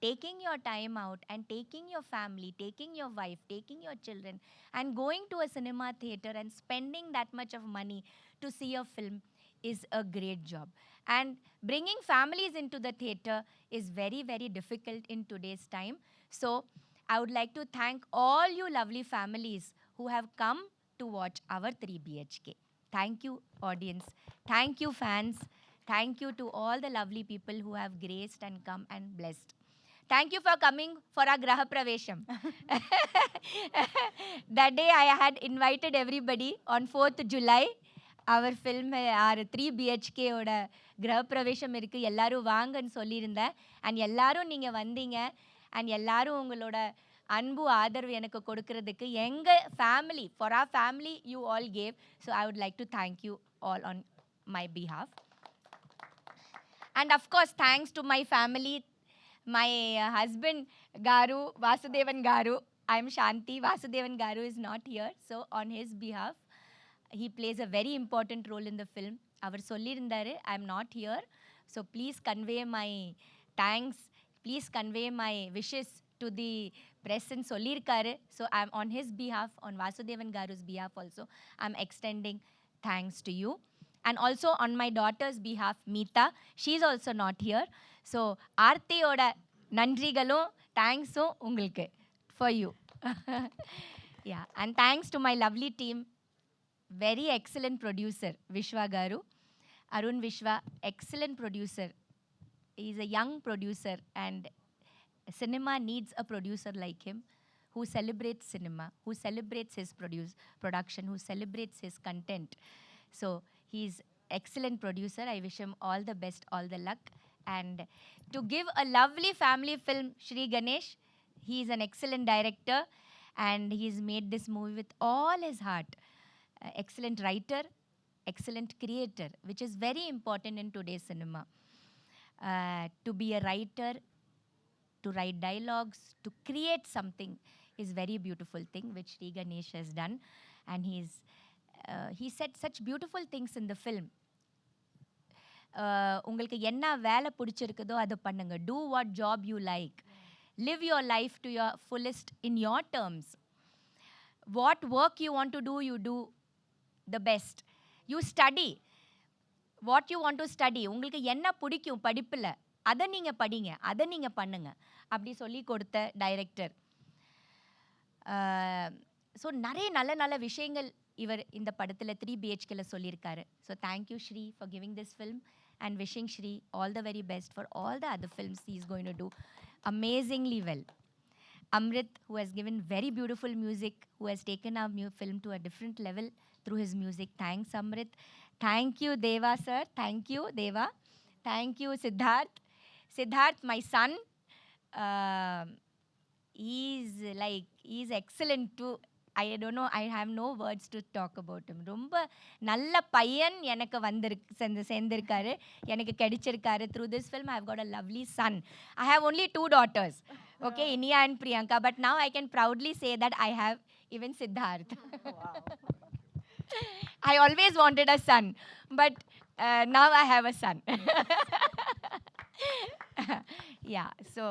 Speaker 8: taking your time out and taking your family, taking your wife, taking your children, and going to a cinema theater and spending that much of money to see a film is a great job. And bringing families into the theater is very, very difficult in today's time. So I would like to thank all you lovely families who have come to watch our 3 BHK. Thank you, audience. Thank you, fans. Thank you to all the lovely people who have graced and come and blessed. Thank you for coming for our Graha Pravesham. That day I had invited everybody on 4th July. Our film, our 3 BHK ஓட கிரக பிரவேசம் இருக்கு, எல்லாரும் வாங்கன்னு சொல்லியிருந்தேன். அண்ட் எல்லாரும் நீங்கள் வந்தீங்க. அண்ட் எல்லாரும் உங்களோட அன்பு ஆதரவு எனக்கு கொடுக்கறதுக்கு எங்கள் family, for our family you all gave. So I would like to thank you all on my behalf. And of course thanks to my family, my husband Garu, Vasudevan Garu. I am Shanti. Vasudevan Garu is not here. So on his behalf, he plays a very important role in the film. Avar sollirundaru, I am not here. So please convey my thanks. Please convey my wishes to the press and sollirkaru. So I am on his behalf, on Vasudevan Garu's behalf also, I am extending thanks to you. And also on my daughter's behalf, Meeta, she's also not here. So ஆர்த்தியோட நன்றிகளும் தேங்க்ஸும் உங்களுக்கு, for you. Yeah, and thanks to my lovely team, very excellent producer Vishwa Garu, Arun Vishwa, excellent producer. He's a young producer and cinema needs a producer like him who celebrates cinema, who celebrates his production, who celebrates his content. So he's excellent producer. I wish him all the best, all the luck. And to give a lovely family film, Shri Ganesh, he is an excellent director and he's made this movie with all his heart. Excellent writer, excellent creator, which is very important in today's cinema. To be a writer, to write dialogues, to create something is very beautiful thing which Shri Ganesh has done. And he said such beautiful things in the film. உங்களுக்கு என்ன வேலை பிடிச்சிருக்குதோ அதை பண்ணுங்க. Do what job you like. Live your life to your fullest in your terms. What work you want to do, you do the best. You study what you want to study. உங்களுக்கு என்ன பிடிக்கும் படிப்பில் அதை நீங்கள் படிங்க, அதை நீங்கள் பண்ணுங்க அப்படி சொல்லி கொடுத்த டைரக்டர். ஸோ நிறைய நல்ல நல்ல விஷயங்கள் இவர் இந்த படத்தில் 3 BHKல சொல்லியிருக்காரு. So thank you Sri for giving this film and wishing Shri all the very best for all the other films he is going to do amazingly well. Amrit, who has given very beautiful music, who has taken our film to a different level through his music. Thanks, Amrit. Thank you, Deva, sir. Thank you, Deva. Thank you, Siddharth. Siddharth, my son, he's excellent too. I don't know, I have no words to talk about him. ரொம்ப நல்ல பையன் எனக்கு சேர்ந்திருக்காரு, எனக்கு கிடைச்சிருக்காரு. Through this film I have got a lovely son. I have only 2 daughters, okay, Inia and Priyanka, but now I can proudly say that I have even Siddharth. Wow. I always wanted a son, but now I have a son. Yeah, so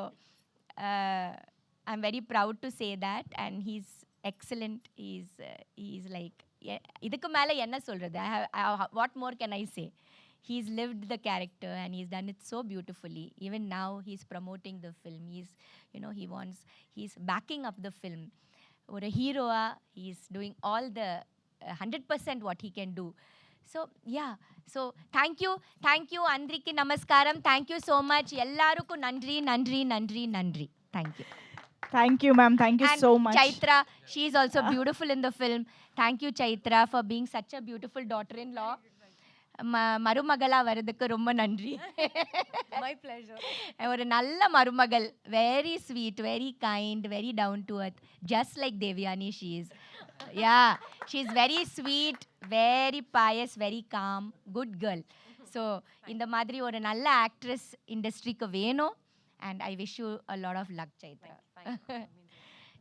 Speaker 8: I'm very proud to say that, and he's excellent. He's like, idukku mela enna solradhu? What more can I say? He's lived the character and he's done it so beautifully. Even now he's promoting the film. He's backing up the film. Or a hero, he's doing all the 100% what he can do. So yeah, so thank you Andriki namaskaram, thank you so much, ellarukku nandri. Thank you
Speaker 1: ma'am, thank you
Speaker 8: and
Speaker 1: so much.
Speaker 8: Chaitra, she is also beautiful in the film. Thank you Chaitra for being such a beautiful daughter-in-law. மருமகளா வரதுக்கு ரொம்ப நன்றி.
Speaker 7: My pleasure.
Speaker 8: ஒரு நல்ல மருமகள், very sweet, very kind, very down to earth, just like Devyani she is. Yeah, she's very sweet, very pious, very calm, good girl. So இந்த மாதிரி ஒரு நல்ல ஆக்ட்ரஸ் இண்டஸ்ட்ரிக்கு வேணும். And I wish you a lot of luck, Chaitra.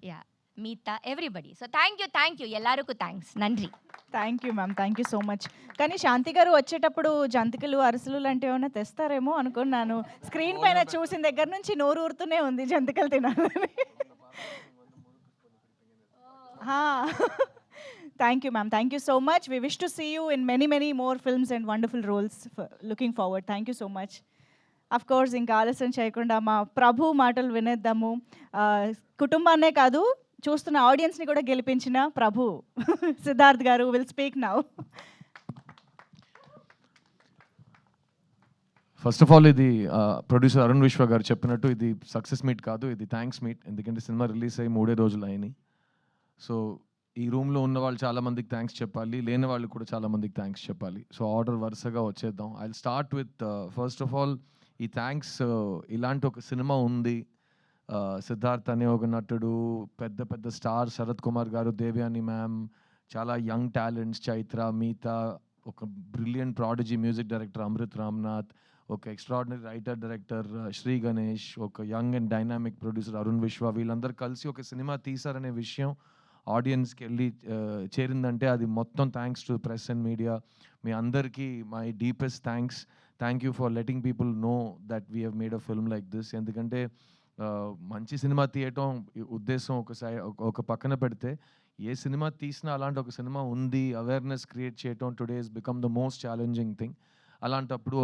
Speaker 8: Yeah, Meeta, everybody. So thank you ఎల్లారుకు థ్యాంక్స్, నంద్రి.
Speaker 1: Thank you ma'am, thank you so much. కానీ శాంతి గారు వచ్చేటప్పుడు జంతికలు అరిసెలు లాంటివి ఏమైనా తెస్తారేమో అనుకున్నాను. స్క్రీన్ పైన చూసిన దగ్గర నుంచి నోరు ఊరుతూనే ఉంది జంతికలు తినాలని. Thank you ma'am, thank you so much. We wish to see you in many more films and wonderful roles. Looking forward. Thank you so much. Of course ఆలస్యం చేయకుండా మా ప్రభు మాటలు వినేద్దాము. కుటుంబాన్నే కాదు, చూస్తున్న ఆడియన్స్ని కూడా గెలిపించిన ప్రభు సిద్ధార్థ్ గారు will speak now.
Speaker 2: First of all ఇది ప్రొడ్యూసర్ అరుణ్ విశ్వ గారు చెప్పినట్టు ఇది సక్సెస్ మీట్ కాదు, ఇది థ్యాంక్స్ మీట్. ఎందుకంటే సినిమా రిలీజ్ అయ్యి 3 రోజులు అయినాయి. సో ఈ రూమ్లో ఉన్న వాళ్ళు చాలామందికి థ్యాంక్స్ చెప్పాలి, లేని వాళ్ళు కూడా చాలామందికి థ్యాంక్స్ చెప్పాలి. సో ఆర్డర్ వరుసగా వచ్చేద్దాం. I will start with first of all ఈ థ్యాంక్స్. ఇలాంటి ఒక సినిమా ఉంది, సిద్ధార్థ్ అనే ఒక నటుడు, పెద్ద స్టార్ శరత్ కుమార్ గారు, దేవ్యాని మ్యామ్, చాలా యంగ్ టాలెంట్స్ చైత్ర, మీతా, ఒక brilliant prodigy music director Amrit Ramnath, ఒక extraordinary writer director Sri Ganesh, ఒక young and dynamic producer Arun Vishwa, వీళ్ళందరూ కలిసి ఒక సినిమా తీశారనే విషయం ఆడియన్స్కి వెళ్ళి చేరిందంటే అది మొత్తం thanks to press and media. మీ అందరికీ my deepest thanks. Thank you for letting people know that we have made a film like this. ఎందుకంటే మంచి సినిమా తీయటం ఉద్దేశం ఒక పక్కన పెడితే, ఏ సినిమా తీసినా అలాంటి ఒక సినిమా ఉంది అవేర్నెస్ క్రియేట్ చేయటం today is become the most challenging thing. అలాంటప్పుడు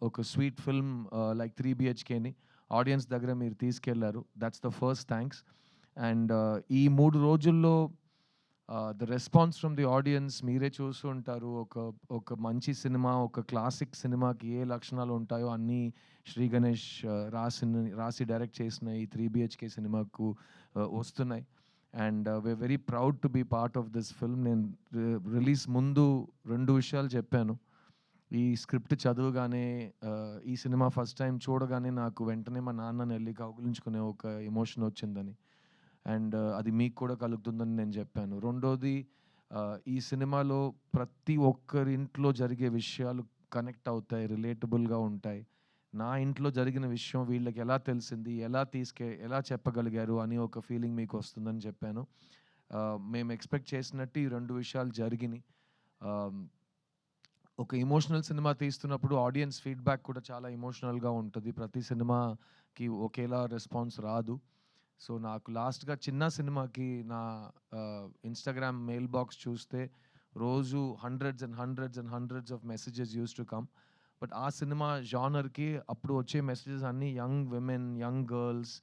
Speaker 2: ఒక స్వీట్ ఫిల్మ్ లైక్ 3 BHKని ఆడియన్స్ దగ్గర మీరు తీసుకెళ్లారు. That's the first thanks. And ఈ 3 రోజుల్లో the response from the audience మీరే చూస్తూ ఉంటారు. ఒక మంచి సినిమా, ఒక క్లాసిక్ సినిమాకి ఏ లక్షణాలు ఉంటాయో అన్నీ శ్రీ గణేష్ రాసి డైరెక్ట్ చేసిన ఈ 3 BHK సినిమాకు వస్తున్నాయి. And we're very proud to be part of this film. నేను రిలీజ్ ముందు 2 విషయాలు చెప్పాను. ఈ స్క్రిప్ట్ చదువుగానే, ఈ సినిమా ఫస్ట్ టైం చూడగానే నాకు వెంటనే మా నాన్నని వెళ్ళి కౌగిలించుకునే ఒక ఎమోషన్ వచ్చిందని, అండ్ అది మీకు కూడా కలుగుతుందని నేను చెప్పాను. రెండోది, ఈ సినిమాలో ప్రతి ఒక్కరింట్లో జరిగే విషయాలు కనెక్ట్ అవుతాయి, రిలేటబుల్గా ఉంటాయి. నా ఇంట్లో జరిగిన విషయం వీళ్ళకి ఎలా తెలిసింది, ఎలా చెప్పగలిగారు అని ఒక ఫీలింగ్ మీకు వస్తుందని చెప్పాను. మేము ఎక్స్పెక్ట్ చేసినట్టు ఈ 2 విషయాలు జరిగినాయి. ఒక ఎమోషనల్ సినిమా తీస్తున్నప్పుడు ఆడియన్స్ ఫీడ్బ్యాక్ కూడా చాలా ఎమోషనల్గా ఉంటుంది. ప్రతి సినిమాకి ఒకేలా రెస్పాన్స్ రాదు. సో నాకు లాస్ట్గా చిన్న సినిమాకి నా ఇన్స్టాగ్రామ్ మెయిల్ బాక్స్ చూస్తే రోజు hundreds of messages use to come. But ఆ సినిమా జానర్కి అప్పుడు వచ్చే మెసేజెస్ అన్నీ young women, young girls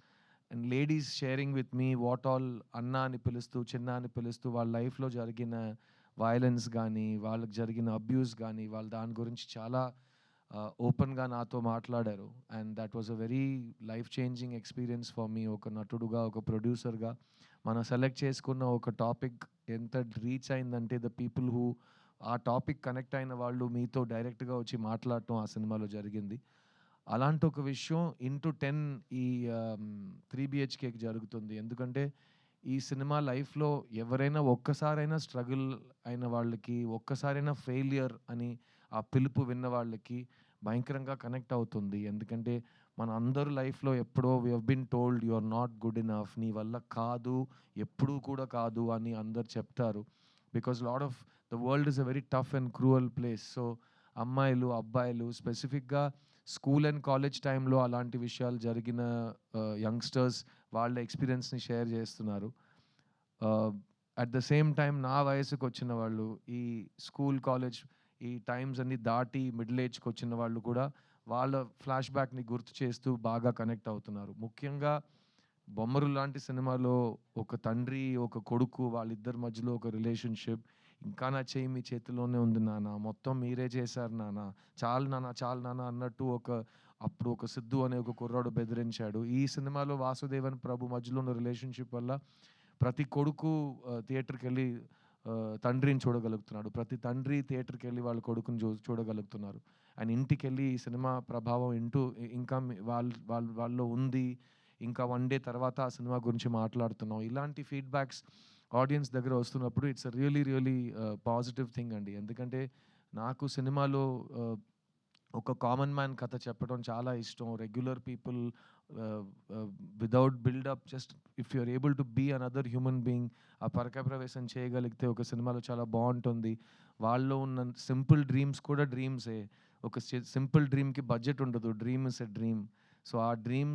Speaker 2: and ladies sharing with me what all అన్న అని పిలుస్తూ, చిన్న అని పిలుస్తూ వాళ్ళ లైఫ్లో జరిగిన వైలెన్స్ కానీ, వాళ్ళకి జరిగిన అబ్యూస్ కానీ, వాళ్ళ దాని గురించి చాలా ఓపెన్గా నాతో మాట్లాడారు. And that was a very life changing experience for me. ఒక నటుడుగా, ఒక ప్రొడ్యూసర్గా మనం సెలెక్ట్ చేసుకున్న ఒక టాపిక్ ఎంత రీచ్ అయిందంటే, ద పీపుల్ హూ ఆ టాపిక్ కనెక్ట్ అయిన వాళ్ళు మీతో డైరెక్ట్గా వచ్చి మాట్లాడటం ఆ సినిమాలో జరిగింది. అలాంటి ఒక విషయం ఇంటూ 10 ఈ 3 BHKకి జరుగుతుంది. ఎందుకంటే ఈ సినిమా లైఫ్లో ఎవరైనా ఒక్కసారైనా స్ట్రగుల్ అయిన వాళ్ళకి, ఒక్కసారైనా ఫెయిలియర్ అని ఆ పిలుపు విన్న వాళ్ళకి భయంకరంగా కనెక్ట్ అవుతుంది. ఎందుకంటే మన అందరూ లైఫ్లో ఎప్పుడో we have been told you are not good enough, నీ వల్ల కాదు, ఎప్పుడూ కూడా కాదు అని అందరు చెప్తారు. Because lot of the world is a very tough and cruel place. So అమ్మాయిలు, అబ్బాయిలు, స్పెసిఫిక్గా స్కూల్ అండ్ కాలేజ్ టైంలో అలాంటి విషయాలు జరిగిన యంగ్స్టర్స్ వాళ్ళ ఎక్స్పీరియన్స్ని షేర్ చేస్తున్నారు. అట్ ద సేమ్ టైం నా వయసుకు వచ్చిన వాళ్ళు, ఈ స్కూల్ కాలేజ్ ఈ టైమ్స్ అన్ని దాటి మిడిల్ ఏజ్కి వచ్చిన వాళ్ళు కూడా వాళ్ళ ఫ్లాష్ బ్యాక్ని గుర్తు చేస్తూ బాగా కనెక్ట్ అవుతున్నారు. ముఖ్యంగా బొమ్మరు లాంటి సినిమాలో ఒక తండ్రి ఒక కొడుకు వాళ్ళిద్దరి మధ్యలో ఒక రిలేషన్షిప్, ఇంకా నా చేయి మీ చేతిలోనే ఉంది నాన్న, మొత్తం మీరే చేశారు నాన్న, చాలు నాన్న చాలు నాన్న అన్నట్టు అప్పుడు ఒక సిద్ధు అనే ఒక కుర్రాడు బెదిరించాడు. ఈ సినిమాలో వాసుదేవన్ ప్రభు మధ్యలో ఉన్న రిలేషన్షిప్ వల్ల ప్రతి కొడుకు థియేటర్కి వెళ్ళి తండ్రిని చూడగలుగుతున్నాడు, ప్రతి తండ్రి థియేటర్కి వెళ్ళి వాళ్ళ కొడుకుని చూడగలుగుతున్నారు. అండ్ ఇంటికి వెళ్ళి ఈ సినిమా ప్రభావం ఇంకా వాళ్ళలో ఉంది, ఇంకా వన్ డే తర్వాత ఆ సినిమా గురించి మాట్లాడుతున్నాం. ఇలాంటి ఫీడ్బ్యాక్స్ ఆడియన్స్ దగ్గర వస్తున్నప్పుడు it's really really positive thing అండి. ఎందుకంటే నాకు సినిమాలో ఒక కామన్ మ్యాన్ కథ చెప్పడం చాలా ఇష్టం. Regular people without buildup, just if you're able to be another human being, ఆ పరక ప్రవేశం చేయగలిగితే ఒక సినిమాలో చాలా బాగుంటుంది. వాళ్ళలో ఉన్న సింపుల్ డ్రీమ్స్ కూడా డ్రీమ్సే. ఒక సింపుల్ డ్రీమ్కి బడ్జెట్ ఉండదు, dream is a dream. So ఆ డ్రీమ్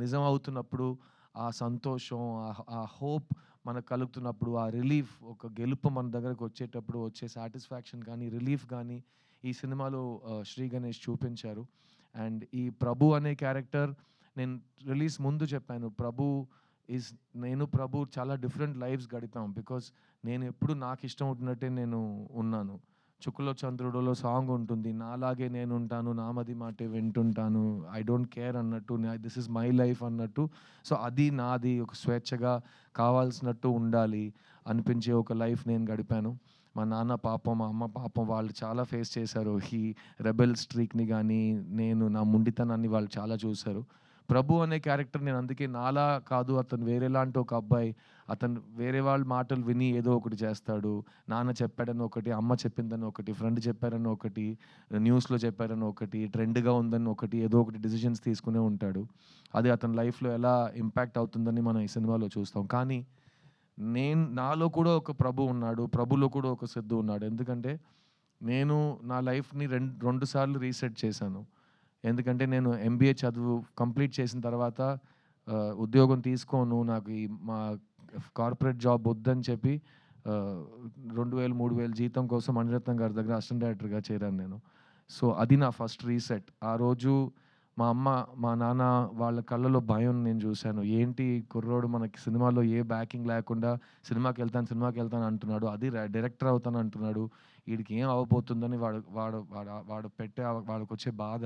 Speaker 2: నిజం అవుతున్నప్పుడు ఆ సంతోషం, ఆ హోప్ మనకు కలుగుతున్నప్పుడు, ఆ రిలీఫ్, ఒక గెలుపు మన దగ్గరకు వచ్చేటప్పుడు వచ్చే సాటిస్ఫాక్షన్ కానీ రిలీఫ్ కానీ ఈ సినిమాలో శ్రీ గణేష్ చూపించారు. అండ్ ఈ ప్రభు అనే క్యారెక్టర్ నేను రిలీజ్ ముందు చెప్పాను, నేను ప్రభు చాలా డిఫరెంట్ లైఫ్స్ గడిపాం. బికాస్ నేను ఎప్పుడు నాకు ఇష్టం ఉంటున్నట్టే నేను ఉన్నాను. చుక్కలో చంద్రుడులో సాంగ్ ఉంటుంది, నాలాగే నేను ఉంటాను, నామది మాటే వింటుంటాను, ఐ డోంట్ కేర్ అన్నట్టు, దిస్ ఇస్ మై లైఫ్ అన్నట్టు. సో అది నాది, ఒక స్వేచ్ఛగా కావాల్సినట్టు ఉండాలి అనిపించే ఒక లైఫ్ నేను గడిపాను. మా నాన్న పాపం, మా అమ్మ పాపం, వాళ్ళు చాలా ఫేస్ చేశారు ఈ రెబెల్ స్ట్రీక్ని కానీ, నా ముండితనాన్ని వాళ్ళు చాలా చూశారు. ప్రభు అనే క్యారెక్టర్ నేను అందుకే నాలా కాదు, అతను వేరేలాంటి ఒక అబ్బాయి, అతను వేరే వాళ్ళ మాటలు విని ఏదో ఒకటి చేస్తాడు. నాన్న చెప్పాడని ఒకటి, అమ్మ చెప్పిందని ఒకటి, ఫ్రెండ్ చెప్పారని ఒకటి, న్యూస్లో చెప్పారని ఒకటి, ట్రెండ్గా ఉందని ఒకటి, ఏదో ఒకటి డిసిషన్స్ తీసుకునే ఉంటాడు. అది అతని లైఫ్లో ఎలా ఇంపాక్ట్ అవుతుందని మనం ఈ సినిమాలో చూస్తాం. కానీ నాలో కూడా ఒక ప్రభు ఉన్నాడు, ప్రభులో కూడా ఒక సిద్ధు ఉన్నాడు. ఎందుకంటే నేను నా లైఫ్ని రెండు సార్లు రీసెట్ చేశాను. ఎందుకంటే నేను MBA చదువు కంప్లీట్ చేసిన తర్వాత ఉద్యోగం తీసుకోను, నాకు మా కార్పొరేట్ జాబ్ వద్దని చెప్పి 2,000-3,000 జీతం కోసం మణిరత్నం గారి దగ్గర అసిస్టెంట్ డైరెక్టర్గా చేరాను నేను. సో అది నా ఫస్ట్ రీసెట్. ఆ రోజు మా అమ్మ మా నాన్న వాళ్ళ కళ్ళలో భయం నేను చూశాను. ఏంటి కుర్రోడు మనకి సినిమాలో ఏ బ్యాకింగ్ లేకుండా సినిమాకి వెళ్తాను అంటున్నాడు, అది డైరెక్టర్ అవుతాను అంటున్నాడు, వీడికి ఏం అవ్వబోతుందని వాళ్ళకి వచ్చే బాధ,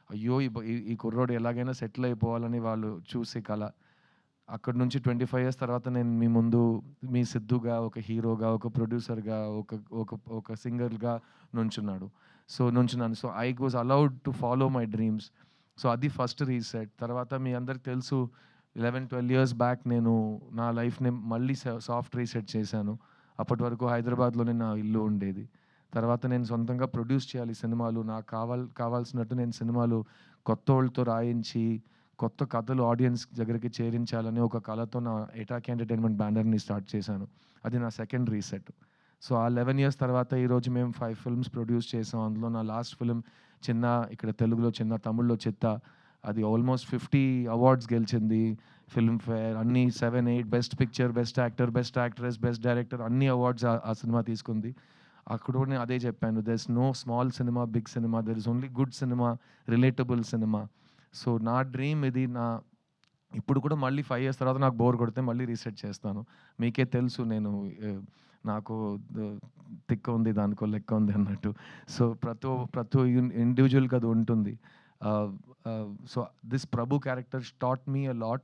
Speaker 2: అయ్యో ఈ కుర్రోడు ఎలాగైనా సెటిల్ అయిపోవాలని వాళ్ళు చూసే కళ. అక్కడి నుంచి 25 years తర్వాత నేను మీ ముందు మీ సిద్ధుగా, ఒక హీరోగా, ఒక ప్రొడ్యూసర్గా, ఒక సింగర్గా నుంచున్నాను. So I was allowed to follow my dreams. So అది ఫస్ట్ రీసెట్. తర్వాత మీ అందరికి తెలుసు 11-12 years బ్యాక్ నేను నా లైఫ్ని మళ్ళీ సాఫ్ట్ రీసెట్ చేశాను. అప్పటి వరకు హైదరాబాద్లోనే నా ఇల్లు ఉండేది. తర్వాత నేను సొంతంగా ప్రొడ్యూస్ చేయాలి సినిమాలు, నాకు కావాల్సినట్టు నేను సినిమాలు కొత్త వాళ్ళతో రాయించి కొత్త కథలు ఆడియన్స్ దగ్గరికి చేరించాలని ఒక కళతో నా ఎటాక్ ఎంటర్టైన్మెంట్ బ్యానర్ని స్టార్ట్ చేశాను. అది నా సెకండ్ రీసెట్. సో ఆ 11 years తర్వాత ఈరోజు మేము 5 films ప్రొడ్యూస్ చేసాం. అందులో నా లాస్ట్ ఫిలిం చిన్న, ఇక్కడ తెలుగులో చిన్న, తమిళ్లో చిత్త, అది ఆల్మోస్ట్ 50 awards గెలిచింది. ఫిల్మ్ఫేర్ అన్నీ 7-8, best picture, best actor, best actress, best director, అన్ని అవార్డ్స్ ఆ సినిమా తీసుకుంది. అక్కడ కూడా నేను అదే చెప్పాను, there is no small cinema, big cinema, there is only good cinema, relatable cinema. So నా డ్రీమ్ ఇది. ఇప్పుడు కూడా మళ్ళీ 5 years తర్వాత నాకు బోర్ కొడితే మళ్ళీ రీసెట్ చేస్తాను. మీకే తెలుసు నేను నాకు తిక్క ఉంది, దానికో లెక్క ఉంది అన్నట్టు. సో ప్రతి ఇండివిజువల్కి అది ఉంటుంది. So this Prabhu character taught me a lot,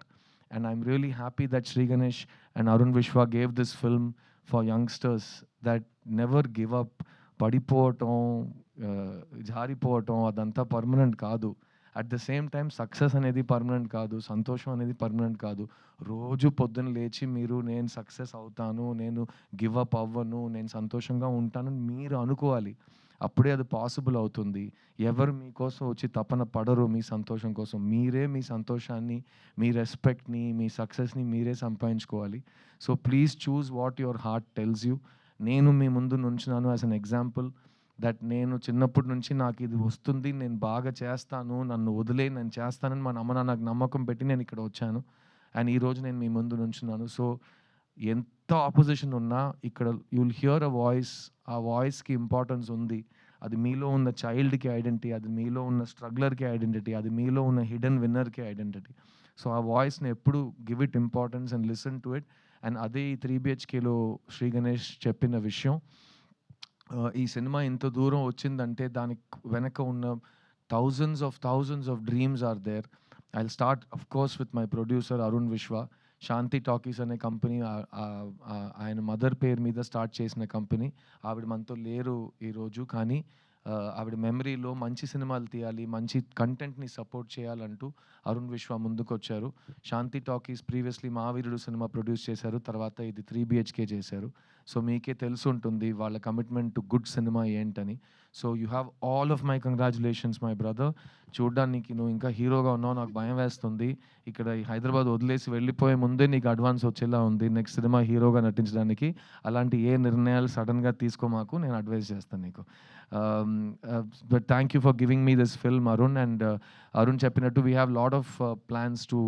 Speaker 2: and I'm really happy that Sri Ganesh and Arun Vishwa gave this film for youngsters that never give up. పడిపోవటం, జారిపోవటం అదంతా పర్మనెంట్ కాదు. At the same time success అనేది పర్మనెంట్ కాదు, సంతోషం అనేది పర్మనెంట్ కాదు. రోజు పొద్దున్న లేచి నేను సక్సెస్ అవుతాను, నేను గివ్ అప్ అవ్వను, నేను సంతోషంగా ఉంటాను మీరు అనుకోవాలి. అప్పుడే అది పాసిబుల్ అవుతుంది. ఎవరు మీకోసం వచ్చి తపన పడరు మీ సంతోషం కోసం. మీరే మీ సంతోషాన్ని, మీ రెస్పెక్ట్ని, మీ సక్సెస్ని మీరే సంపాదించుకోవాలి. So please choose what your heart tells you. నేను మీ ముందు నుంచున్నాను యాజ్ అన్ ఎగ్జాంపుల్. దట్ నేను చిన్నప్పటి నుంచి నాకు ఇది వస్తుంది, నేను బాగా చేస్తాను, నన్ను వదిలే నేను చేస్తానని మా అమ్మ నాన్న నాకు నమ్మకం పెట్టి నేను ఇక్కడ వచ్చాను. అండ్ ఈరోజు నేను మీ ముందు నుంచున్నాను. సో ఎంత ఆపోజిషన్ ఉన్నా ఇక్కడ you will here a voice. ఆ వాయిస్కి ఇంపార్టెన్స్ ఉంది. అది మీలో ఉన్న చైల్డ్కి ఐడెంటిటీ, అది మీలో ఉన్న స్ట్రగ్లర్కి ఐడెంటిటీ, అది మీలో ఉన్న హిడెన్ విన్నర్కి ఐడెంటిటీ. సో ఆ వాయిస్ని ఎప్పుడు give it importance and listen to it. And అదే ఈ 3BHKలో శ్రీ గణేష్ చెప్పిన విషయం. ఈ సినిమా ఇంత దూరం వచ్చిందంటే దానికి వెనక ఉన్న thousands of dreams are there. I will start of course with my producer Arun Vishwa. Shanti Talkies అనే కంపెనీ ఆయన మదర్ పేరు మీద స్టార్ట్ చేసిన కంపెనీ. ఆవిడ మనతో లేరు ఈరోజు, కానీ ఆవిడ మెమరీలో మంచి సినిమాలు తీయాలి, మంచి కంటెంట్ని సపోర్ట్ చేయాలంటూ అరుణ్ విశ్వ ముందుకు వచ్చారు. శాంతి టాకీస్ ప్రీవియస్లీ మావీరుడు సినిమా ప్రొడ్యూస్ చేశారు, తర్వాత ఇది 3BHK చేశారు. సో మీకే తెలిసి ఉంటుంది వాళ్ళ కమిట్మెంట్ టు గుడ్ సినిమా ఏంటని. So you have all of my congratulations my brother. చూడ్డానికి నువ్వు ఇంకా హీరోగా ఉన్నావు, నాకు భయం వేస్తుంది. ఇక్కడ ఈ హైదరాబాద్ వదిలేసి వెళ్ళిపోయే ముందే నీకు అడ్వాన్స్ వచ్చేలా ఉంది నెక్స్ట్ సినిమా హీరోగా నటించడానికి. అలాంటి ఏ నిర్ణయాలు సడన్గా తీసుకోమాకు, నేను అడ్వైస్ చేస్తాను నీకు. But thank you for giving me this film Arun. And Arun చెప్పినట్టు we have lot of plans to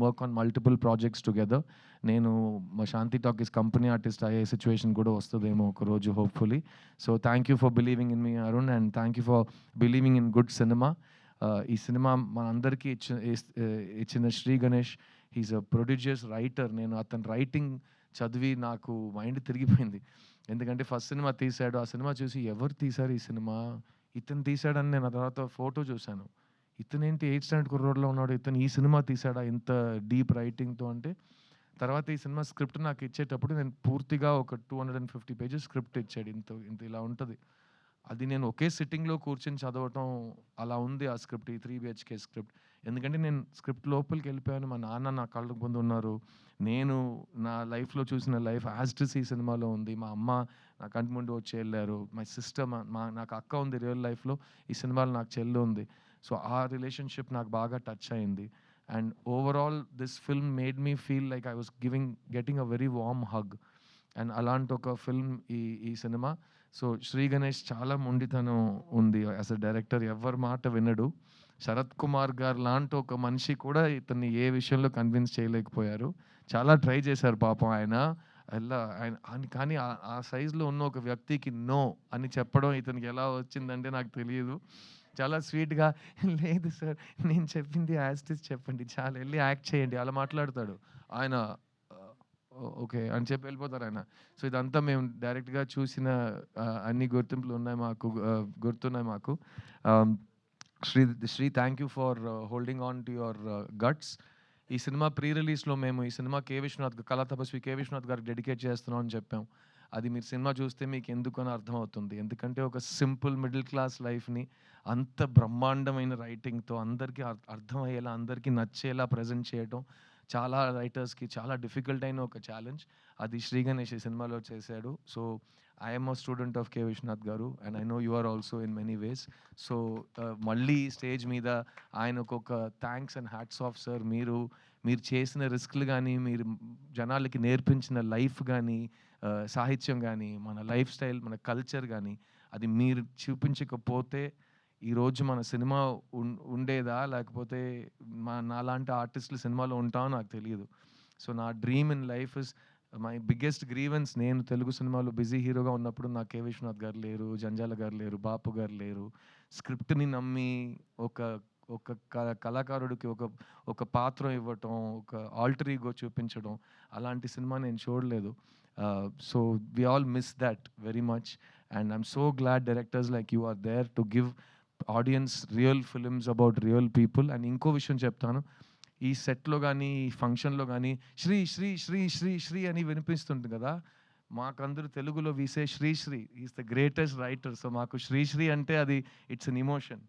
Speaker 2: work on multiple projects together. నేను మా శాంతి టాకీస్ కంపెనీ ఆర్టిస్ట్ అయ్యే సిచ్యువేషన్ కూడా వస్తుందేమో ఒకరోజు hopefully. So thank you for believing in me Arun, and thank you for believing in good cinema. ఈ సినిమా మనందరికీ ఇచ్చిన Sri Ganesh, he's a prodigious writer. నేను అతని రైటింగ్ చదివి నాకు మైండ్ తిరిగిపోయింది. ఎందుకంటే ఫస్ట్ సినిమా తీశాడు, ఆ సినిమా చూసి ఎవరు తీశారు ఈ సినిమా, ఇతను తీశాడని నేను ఆ తర్వాత ఫోటో చూశాను. ఇతనేంటి 8th స్టాండర్డ్ కుర్రోడ్లో ఉన్నాడు, ఇతను ఈ సినిమా తీశాడా ఇంత డీప్ రైటింగ్తో అంటే. తర్వాత ఈ సినిమా స్క్రిప్ట్ నాకు ఇచ్చేటప్పుడు నేను పూర్తిగా ఒక 250 pages స్క్రిప్ట్ ఇచ్చాడు. ఇంత ఇలా ఉంటుంది. అది నేను ఒకే సిట్టింగ్లో కూర్చొని చదవటం అలా ఉంది ఆ స్క్రిప్ట్, ఈ 3BHK స్క్రిప్ట్. ఎందుకంటే నేను స్క్రిప్ట్ లోపలికి వెళ్ళిపోయాను, మా నాన్న నా కళ్ళ ముందు ఉన్నారు, నేను నా లైఫ్లో చూసిన లైఫ్ యాజ్ ఇట్ ఈస్ ఈ సినిమాలో ఉంది, మా అమ్మ నా కంటి ముందు వచ్చి వెళ్ళారు, మై సిస్టర్, నాకు అక్క ఉంది రియల్ లైఫ్లో, ఈ సినిమాలో నాకు చెల్లి ఉంది. సో ఆ రిలేషన్షిప్ నాకు బాగా టచ్ అయింది. And overall this film made me feel like I was getting a very warm hug. And అలాంటి ఒక ఫిల్మ్ ఈ సినిమా. సో శ్రీ గణేష్ చాలా మొండితనం ఉంది యాజ్ అ డైరెక్టర్, ఎవరి మాట వినడు. శరత్ కుమార్ గారు లాంటి ఒక మనిషి కూడా ఇతన్ని ఏ విషయంలో కన్విన్స్ చేయలేకపోయారు. చాలా ట్రై చేశారు పాపం ఆయన కానీ ఆ సైజులో ఉన్న ఒక వ్యక్తికి నో అని చెప్పడం ఇతనికి ఎలా వచ్చిందంటే నాకు తెలియదు. చాలా స్వీట్గా, లేదు సార్ నేను చెప్పింది యాజ్ ఇట్ ఈస్ చెప్పండి, చాలా వెళ్ళి యాక్ట్ చేయండి, అలా మాట్లాడతాడు ఆయన. ఓకే అని చెప్పి వెళ్ళిపోతారు ఆయన. సో ఇదంతా మేము డైరెక్ట్గా చూసిన అన్ని గుర్తింపులు ఉన్నాయి మాకు, గుర్తున్నాయి మాకు. Sri thank you for holding on to your guts. ఈ సినిమా ప్రీ రిలీజ్లో మేము ఈ సినిమా కళా తపస్వి కే విశ్వనాథ్ గారికి డెడికేట్ చేస్తున్నాం అని చెప్పాం. అది మీరు సినిమా చూస్తే మీకు ఎందుకని అర్థమవుతుంది. ఎందుకంటే ఒక సింపుల్ మిడిల్ క్లాస్ లైఫ్ని అంత బ్రహ్మాండమైన రైటింగ్తో అందరికీ అర్థమయ్యేలా, అందరికీ నచ్చేలా ప్రజెంట్ చేయడం చాలా రైటర్స్కి చాలా డిఫికల్ట్ అయిన ఒక ఛాలెంజ్. అది శ్రీ గణేష్ ఈ సినిమాలో చేశాడు. So I'm a student of K Viswanath garu and I know you are also in many ways. So మళ్ళీ స్టేజ్ మీద ఆయనకు ఒక thanks and hats off sir. మీరు చేసిన రిస్క్లు కానీ, మీరు జనాలకి నేర్పించిన లైఫ్ కానీ, సాహిత్యం కానీ, మన లైఫ్ స్టైల్, మన కల్చర్ కానీ, అది మీరు చూపించకపోతే ఈరోజు మన సినిమా ఉండేదా, లేకపోతే నాలాంటి ఆర్టిస్టులు సినిమాలో ఉంటామో నాకు తెలియదు. సో నా dream in life is my biggest grievance. నేను తెలుగు సినిమాలో బిజీ హీరోగా ఉన్నప్పుడు నాకు కే విశ్వనాథ్ గారు లేరు, జంజాల గారు లేరు, బాపు గారు లేరు. స్క్రిప్ట్ని నమ్మి ఒక కళాకారుడికి ఒక పాత్ర ఇవ్వటం, ఒక ఆల్టర్ ఈగో చూపించడం, అలాంటి సినిమా నేను చూడలేదు. So we all miss that very much and I'm so glad directors like you are there to give audience real films about real people. And ఇంకో విషయం చెప్తాను, ఈ సెట్లో కానీ ఈ ఫంక్షన్లో కానీ శ్రీ శ్రీ శ్రీ శ్రీ శ్రీ అని వినిపిస్తుంది కదా, మాకందరూ తెలుగులో we say Sri is the greatest writer. So మాకు శ్రీ అంటే అది it's an emotion.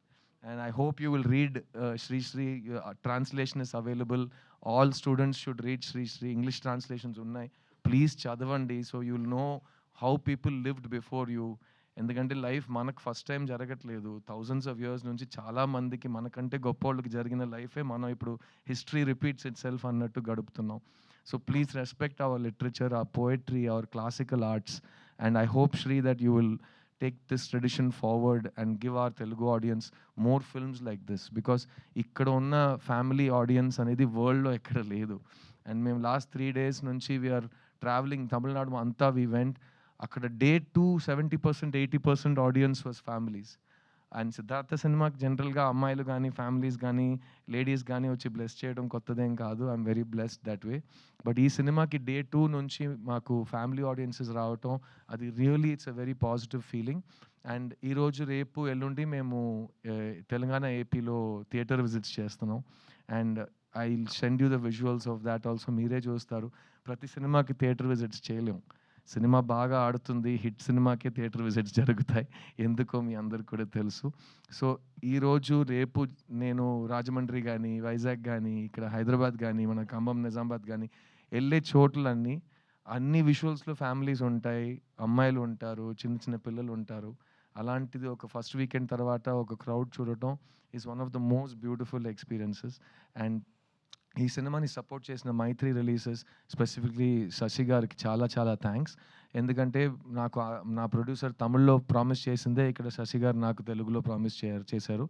Speaker 2: And I hope you will read Sri. Translation is available. All students should read Sri. English translations unnai. Please chadavandi so you will know how people lived before you. ఎందుకంటే లైఫ్ మనకు ఫస్ట్ టైం జరగట్లేదు. థౌజండ్స్ ఆఫ్ ఇయర్స్ నుంచి చాలా మందికి మనకంటే గొప్ప వాళ్ళకి జరిగిన లైఫే మనం ఇప్పుడు హిస్టరీ రిపీట్స్ ఇట్ సెల్ఫ్ అన్నట్టు గడుపుతున్నాం. So please respect our literature, our poetry, our classical arts. And I hope Sri that you will take this tradition forward and give our Telugu audience more films like this, because ikkada unna family audience anedi world lo ekkada ledu. And మేము లాస్ట్ 3 days నుంచి వీఆర్ ట్రావెలింగ్ తమిళనాడు అంతా వీ వెంట్. అక్కడ day 2 70% 80% audience was families. And Siddhartha సినిమాకి జనరల్గా అమ్మాయిలు కానీ ఫ్యామిలీస్ కానీ లేడీస్ కానీ వచ్చి బ్లెస్ చేయడం కొత్తదేం కాదు. I'm very blessed that way. But ఈ సినిమాకి డే 2 నుంచి మాకు ఫ్యామిలీ ఆడియన్సెస్ రావటం, అది really it's a very positive feeling. And ఈరోజు రేపు ఎల్లుండి మేము తెలంగాణ ఏపీలో థియేటర్ విజిట్స్ చేస్తున్నాం. And I will send you the visuals of that also. మీరే చూస్తారు. ప్రతి సినిమాకి థియేటర్ విజిట్స్ చేయలేము. సినిమా బాగా ఆడుతుంది, హిట్ సినిమాకే థియేటర్ విజిట్స్ జరుగుతాయి, ఎందుకో మీ అందరికి కూడా తెలుసు. సో ఈరోజు రేపు నేను రాజమండ్రి కానీ వైజాగ్ కానీ ఇక్కడ హైదరాబాద్ కానీ మన ఖమ్మం నిజామాబాద్ కానీ వెళ్ళే చోట్లన్నీ అన్ని విజువల్స్లో ఫ్యామిలీస్ ఉంటాయి, అమ్మాయిలు ఉంటారు, చిన్న చిన్న పిల్లలు ఉంటారు. అలాంటిది ఒక ఫస్ట్ వీకెండ్ తర్వాత ఒక క్రౌడ్ చూడటం is one of the most beautiful experiences. And ఈ సినిమాని సపోర్ట్ చేసిన మైత్రి రిలీజెస్, స్పెసిఫిక్లీ శశి గారికి చాలా చాలా థ్యాంక్స్. ఎందుకంటే నాకు నా ప్రొడ్యూసర్ తమిళ్లో ప్రామిస్ చేసిందే ఇక్కడ శశి గారు నాకు తెలుగులో ప్రామిస్ చేశారు,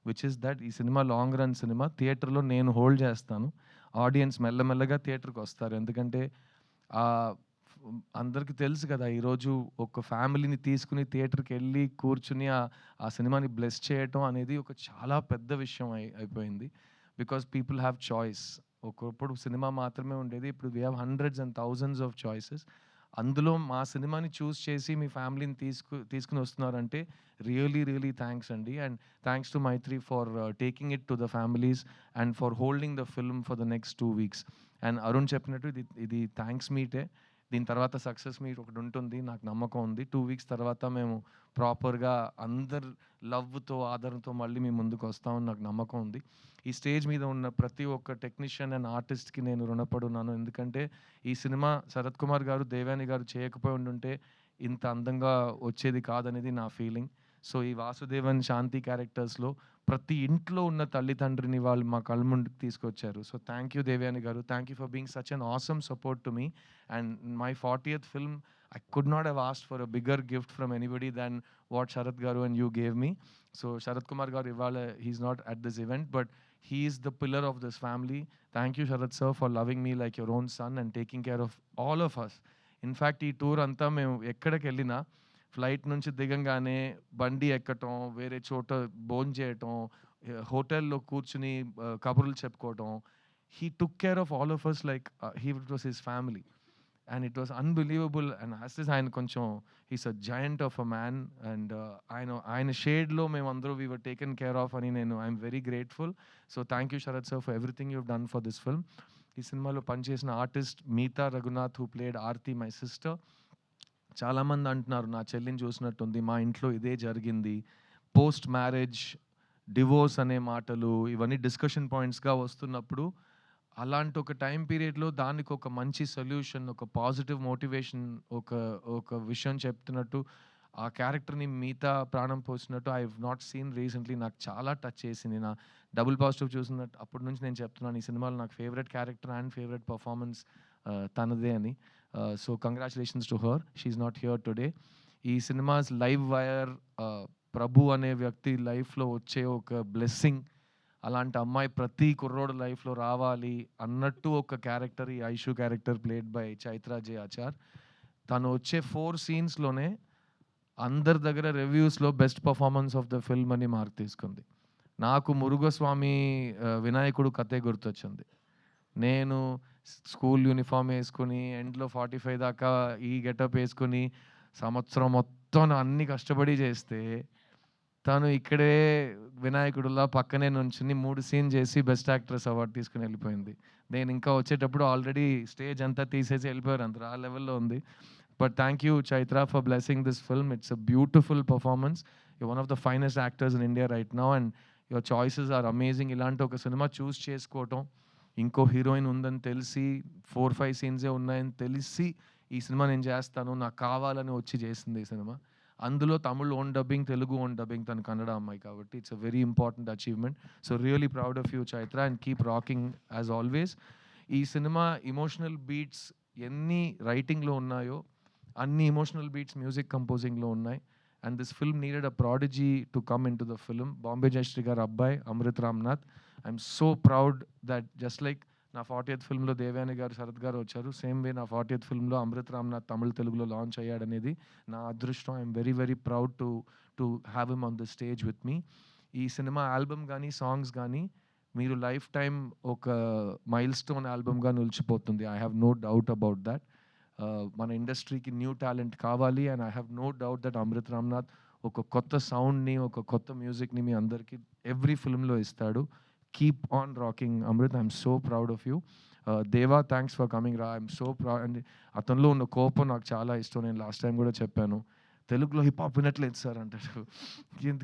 Speaker 2: విచ్ ఇస్ దట్ ఈ సినిమా లాంగ్ రన్ సినిమా. థియేటర్లో నేను హోల్డ్ చేస్తాను, ఆడియన్స్ మెల్లమెల్లగా థియేటర్కి వస్తారు. ఎందుకంటే అందరికీ తెలుసు కదా, ఈరోజు ఒక ఫ్యామిలీని తీసుకుని థియేటర్కి వెళ్ళి కూర్చుని ఆ సినిమాని బ్లెస్ చేయటం అనేది ఒక చాలా పెద్ద విషయం అయిపోయింది. Because people have choice. ఒకప్పుడు సినిమా మాత్రమే ఉండేది, ఇప్పుడు we have hundreds and thousands of choices. అందులో మా సినిమాని చూస్ చేసి మీ ఫ్యామిలీని తీసుకుని వస్తున్నారంటే రియలీ థ్యాంక్స్ అండి. And thanks to Mythri for taking it to the families and for holding the film for the next 2 weeks. And Arun చెప్పినట్టు ఇది థ్యాంక్స్ మీటే. దీని తర్వాత సక్సెస్ మీట్ ఒకటి ఉంటుంది, నాకు నమ్మకం ఉంది. 2 weeks తర్వాత మేము ప్రాపర్గా అందరు లవ్తో ఆదరణతో మళ్ళీ మీ ముందుకు వస్తామని నాకు నమ్మకం ఉంది. ఈ స్టేజ్ మీద ఉన్న ప్రతి ఒక్క టెక్నీషియన్ అండ్ ఆర్టిస్ట్కి నేను రుణపడి ఉన్నాను. ఎందుకంటే ఈ సినిమా శరత్ కుమార్ గారు, దేవాని గారు చేయకపోయి ఉండుంటే ఇంత అందంగా వచ్చేది కాదనేది నా ఫీలింగ్. సో ఈ వాసుదేవన్, శాంతి క్యారెక్టర్స్లో ప్రతి ఇంట్లో ఉన్న తల్లిదండ్రిని వాళ్ళు మా కళ్ళ ముందుకు తీసుకొచ్చారు. సో థ్యాంక్ యూ దేవ్యాని గారు, thank you for being such an awesome support to me. And my 40th film, I could not have asked for a bigger gift from anybody than what Sharath Garu and you gave me. So Sharath Kumar Garu Ivala, he's not at this event, but he is the pillar of this family. Thank you Sharath sir for loving me like your own son and taking care of all of us. In fact, ఈ టూర్ అంతా మేము ఎక్కడికి వెళ్ళినా ఫ్లైట్ నుంచి దిగంగానే బండి ఎక్కటం, వేరే చోట భోజనం చేయటం, హోటల్లో కూర్చుని కబుర్లు చెప్పుకోవటం, he took care of all of us like it was his family. And it was unbelievable. And as this ఆయన కొంచెం he's a giant of a man, and ఆయన షేడ్లో మేమందరూ we were taken care of అని I'm very grateful. So thank you Sharath sir for everything you've done for this film. ఈ సినిమాలో పనిచేసిన artist Meetha Raghunath, who played Aarti, my sister. చాలామంది అంటున్నారు నా చెల్లిని చూసినట్టుంది, మా ఇంట్లో ఇదే జరిగింది, పోస్ట్ మ్యారేజ్ డివోర్స్ అనే మాటలు ఇవన్నీ డిస్కషన్ పాయింట్స్గా వస్తున్నప్పుడు అలాంటి ఒక టైం పీరియడ్లో దానికి ఒక మంచి సొల్యూషన్, ఒక పాజిటివ్ మోటివేషన్, ఒక విషయం చెప్తున్నట్టు ఆ క్యారెక్టర్ని మిగతా ప్రాణం పోసినట్టు I have not seen recently. నాకు చాలా టచ్ చేసింది. నా డబుల్ పాజిటివ్ చూసినట్టు అప్పటి నుంచి నేను చెప్తున్నాను ఈ సినిమాలో నాకు favourite character and favourite performance తనదే అని. So congratulations to her, she's not here today. ఈ సినిమాస్ లైవ్ వైర్ ప్రభు అనే వ్యక్తి లైఫ్లో వచ్చే ఒక బ్లెస్సింగ్. అలాంటి అమ్మాయి ప్రతి కుర్రోడు లైఫ్లో రావాలి అన్నట్టు ఒక క్యారెక్టర్, ఈ Aishu character played by Chaitra J Achar. తను వచ్చే 4 scenesలోనే అందరి దగ్గర రివ్యూస్లో best performance of the film అని మార్క్ తీసుకుంది. నాకు మురుగస్వామి వినాయకుడు కథే గుర్తొచ్చింది. నేను స్కూల్ యూనిఫామ్ వేసుకుని ఎండ్లో 45 దాకా ఈ గెటప్ వేసుకుని సంవత్సరం మొత్తం అన్ని కష్టపడి చేస్తే తను ఇక్కడే వినాయకుడులా పక్కనే నుంచుని 3 scenes చేసి బెస్ట్ యాక్ట్రెస్ అవార్డు తీసుకుని వెళ్ళిపోయింది. నేను ఇంకా వచ్చేటప్పుడు ఆల్రెడీ స్టేజ్ అంతా తీసేసి వెళ్ళిపోయారు, అందరూ ఆ లెవెల్లో ఉంది. But thank you Chaitra for blessing this film. It's a beautiful performance. You one of the finest actors in India right now and your choices are amazing. ఇలాంటి ఒక సినిమా చూస్ చేసుకోవటం, ఇంకో హీరోయిన్ ఉందని తెలిసి 4-5 scenes ఉన్నాయని తెలిసి ఈ సినిమా నేను చేస్తాను నాకు కావాలని వచ్చి చేసింది ఈ సినిమా. అందులో Tamil own dubbing, Telugu own dubbing, తను కన్నడ అమ్మాయి కాబట్టి it's a very important achievement. So really proud of you Chaitra and keep rocking as always. ఈ సినిమా ఇమోషనల్ బీట్స్ ఎన్ని రైటింగ్లో ఉన్నాయో అన్ని ఇమోషనల్ బీట్స్ మ్యూజిక్ కంపోజింగ్లో ఉన్నాయి. and this film needed a prodigy to come into the film. Bombay Jayashree garu abbai Amrit Ramnath. I'm so proud that just like నా 40th ఫిల్మ్లో దేవయాని గారు శరత్ గారు వచ్చారు, సేమ్ వే నా 40th ఫిల్మ్లో అమృత్ రామ్నాథ్ తమిళ తెలుగులో లాంచ్ అయ్యాడనేది నా అదృష్టం. I'm very very proud to have him on the stage with me. ఈ సినిమా ఆల్బమ్ కానీ సాంగ్స్ కానీ మీరు లైఫ్ టైం ఒక మైల్ స్టోన్ ఆల్బమ్గా నిలిచిపోతుంది. I have no doubt about that. మన ఇండస్ట్రీకి న్యూ టాలెంట్ కావాలి, and I have no doubt that Amrit Ramnath ఒక కొత్త సౌండ్ని, ఒక కొత్త మ్యూజిక్ని మీ అందరికీ ఎవ్రీ ఫిల్మ్లో ఇస్తాడు. Keep on rocking, Amrit. I'm so proud of you. Deva, thanks for coming ra. I'm so proud. And అతనిలో ఉన్న కోపం నాకు చాలా ఇష్టం. నేను లాస్ట్ టైం కూడా చెప్పాను, తెలుగులో హిప్ హాప్ వినట్లేదు సార్ అంటాడు.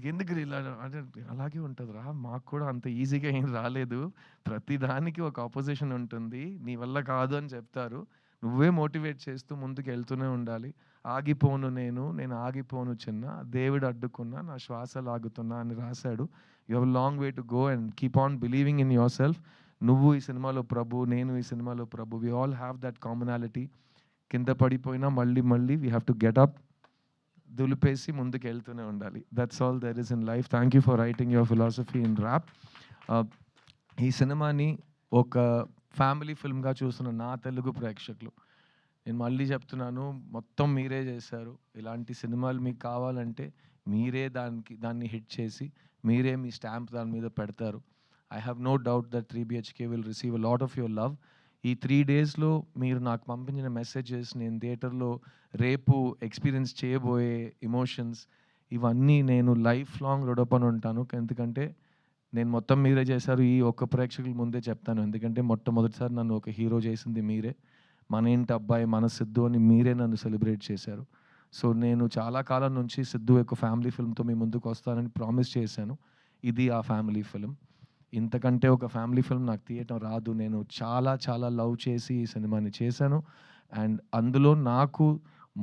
Speaker 2: ఎందుకు ఇలా అంటే అలాగే ఉంటుంది రా, మాకు కూడా అంత ఈజీగా ఏం రాలేదు, ప్రతి దానికి ఒక ఆపోజిషన్ ఉంటుంది, నీ వల్ల కాదు అని చెప్తారు, నువ్వే మోటివేట్ చేస్తూ ముందుకు వెళ్తూనే ఉండాలి. ఆగిపోను నేను ఆగిపోను చిన్న, దేవుడు అడ్డుకున్నా నా శ్వాస లాగుతున్నా అని రాశాడు. You have long way to go and keep on believing in yourself. నువ్వు ఈ సినిమాలో ప్రభు, నేను ఈ సినిమాలో Prabhu. We all have that commonality. కింద పడిపోయినా మళ్ళీ we have to get up, దులిపేసి ముందుకు వెళ్తూనే ఉండాలి. That's all there is in life. Thank you for writing your philosophy in rap. ఈ సినిమాని ఒక ఫ్యామిలీ ఫిల్మ్గా చూస్తున్న నా తెలుగు ప్రేక్షకులు, నేను మళ్ళీ చెప్తున్నాను, మొత్తం మీరే చేశారు. ఇలాంటి సినిమాలు మీకు కావాలంటే మీరే దాన్ని హిట్ చేసి మీరే మీ స్టాంప్ దాని మీద పెడతారు. I have no doubt that 3BHK will receive a lot of your love. ఈ 3 daysలో మీరు నాకు పంపించిన మెసేజెస్, నేను థియేటర్లో రేపు ఎక్స్పీరియన్స్ చేయబోయే ఎమోషన్స్, ఇవన్నీ నేను లైఫ్ లాంగ్ రుణపడి ఉంటాను. ఎందుకంటే నేను మొత్తం మీరే చేశారు. ఈ ఒక్క ప్రేక్షకుల ముందే చెప్తాను, ఎందుకంటే మొట్టమొదటిసారి నన్ను ఒక హీరో చేసింది మీరే. మన ఇంటి అబ్బాయి, మన సిద్ధు అని మీరే నన్ను సెలబ్రేట్ చేశారు. సో నేను చాలా కాలం నుంచి సిద్ధు యొక్క ఫ్యామిలీ ఫిల్మ్తో మీ ముందుకు వస్తానని ప్రామిస్ చేశాను. ఇది ఆ ఫ్యామిలీ ఫిల్మ్. ఇంతకంటే ఒక ఫ్యామిలీ ఫిల్మ్ నాకు తీయటం రాదు. నేను చాలా లవ్ చేసి ఈ సినిమాని చేశాను. అండ్ అందులో నాకు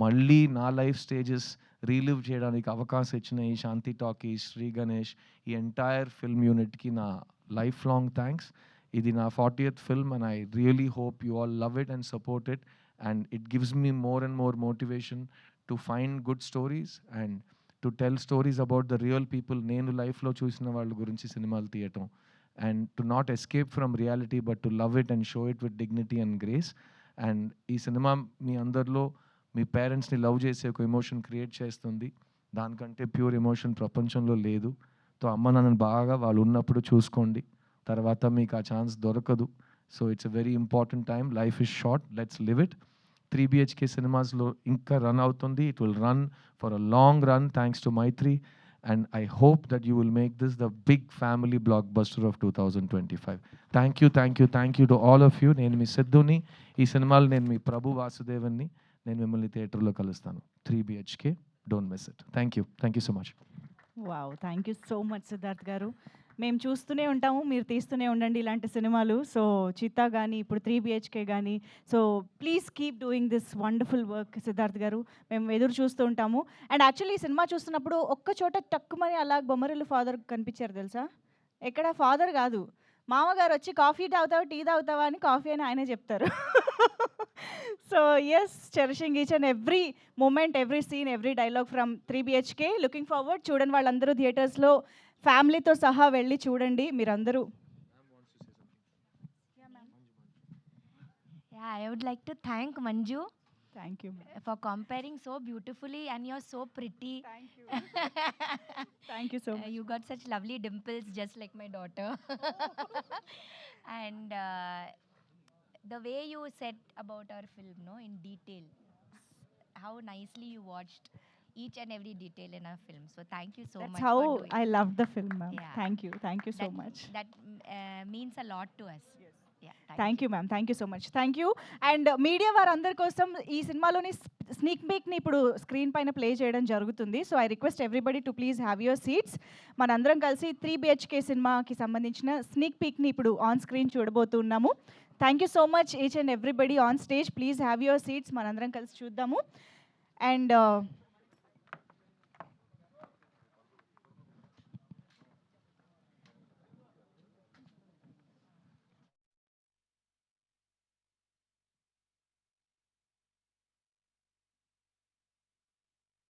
Speaker 2: మళ్ళీ నా లైఫ్ స్టేజెస్ రీలివ్ చేయడానికి అవకాశం ఇచ్చిన ఈ శాంతి టాకీస్, శ్రీ గణేష్, ఈ ఎంటైర్ ఫిల్మ్ యూనిట్కి నా లైఫ్ లాంగ్ థ్యాంక్స్. ఇది నా 40th film and I really hope you all love it and support it. And it gives me more and more motivation to find good stories and to tell stories about the real people. నేను లైఫ్లో చూసిన వాళ్ళ గురించి సినిమాలు తీయటం, and to not escape from reality but to love it and show it with dignity and grace. And ఈ సినిమా మీ అందరిలో మీ పేరెంట్స్ని లవ్ చేసే ఒక ఎమోషన్ క్రియేట్ చేస్తుంది. దానికంటే ప్యూర్ ఎమోషన్ ప్రపంచంలో లేదు. సో అమ్మ నాన్నని బాగా వాళ్ళు ఉన్నప్పుడు చూసుకోండి, తర్వాత మీకు ఆ ఛాన్స్ దొరకదు. So it's a very important time. Life is short, let's live it. 3BHK సినిమాస్లో ఇంకా రన్ అవుతుంది. It will run for a long run thanks to Mythri. And I hope that you will make this the big family blockbuster of 2025. Thank you to all of you. నేను మీ సిద్ధుని, ఈ సినిమాలో నేను మీ ప్రభు వాసుదేవన్ని. నేను మిమ్మల్ని థియేటర్లో కలుస్తాను. 3BHK, don't miss it. Thank you so much.
Speaker 1: Wow, thank you so much Siddharth గారు. మేము చూస్తూనే ఉంటాము, మీరు తీస్తూనే ఉండండి ఇలాంటి సినిమాలు. సో చిత్తా కానీ ఇప్పుడు 3BHK కానీ, so please keep doing this wonderful work Siddharth గారు. మేము ఎదురు చూస్తూ ఉంటాము. అండ్ యాక్చువల్లీ ఈ సినిమా చూస్తున్నప్పుడు ఒక్క చోట టక్కుమని అలా బొమ్మరిల్లు ఫాదర్ కనిపించారు తెలుసా. ఎక్కడ ఫాదర్ కాదు, మామగారు వచ్చి కాఫీ తాగుతావా టీ తాగుతావా అని కాఫీ అని ఆయనే చెప్తారు. So yes, cherishing each and every moment, every scene, every dialogue from 3BHK. Looking forward. చూడండి వాళ్ళందరూ థియేటర్స్లో ఫ్యామిలీతో సహా వెళ్ళి చూడండి మీరందరూ.
Speaker 8: Yeah, I would like to thank Manju
Speaker 1: thank you.
Speaker 8: for comparing so beautifully, and you're so pretty.
Speaker 1: Thank you so much.
Speaker 8: You got such lovely dimples, just like my daughter. And the way you said about our film, no, in detail, how nicely you watched each and every detail in our film. So thank you so
Speaker 1: That's
Speaker 8: much
Speaker 1: how
Speaker 8: for doing
Speaker 1: I love the film, ma'am.
Speaker 8: Yeah.
Speaker 1: Thank you so much.
Speaker 8: That means a lot to us. Yeah,
Speaker 1: thank you ma'am, thank you so much. Thank you. And media వారందరి కోసం ఈ సినిమాలోని స్నీక్ పీక్ని ఇప్పుడు స్క్రీన్ పైన ప్లే చేయడం జరుగుతుంది. So I request everybody to please have your seats. మనందరం కలిసి 3BHK సినిమాకి సంబంధించిన స్నీక్ పీక్ని ఇప్పుడు ఆన్ స్క్రీన్ చూడబోతున్నాము. Thank you so much each and everybody on stage. Please have your seats. మనందరం కలిసి చూద్దాము. అండ్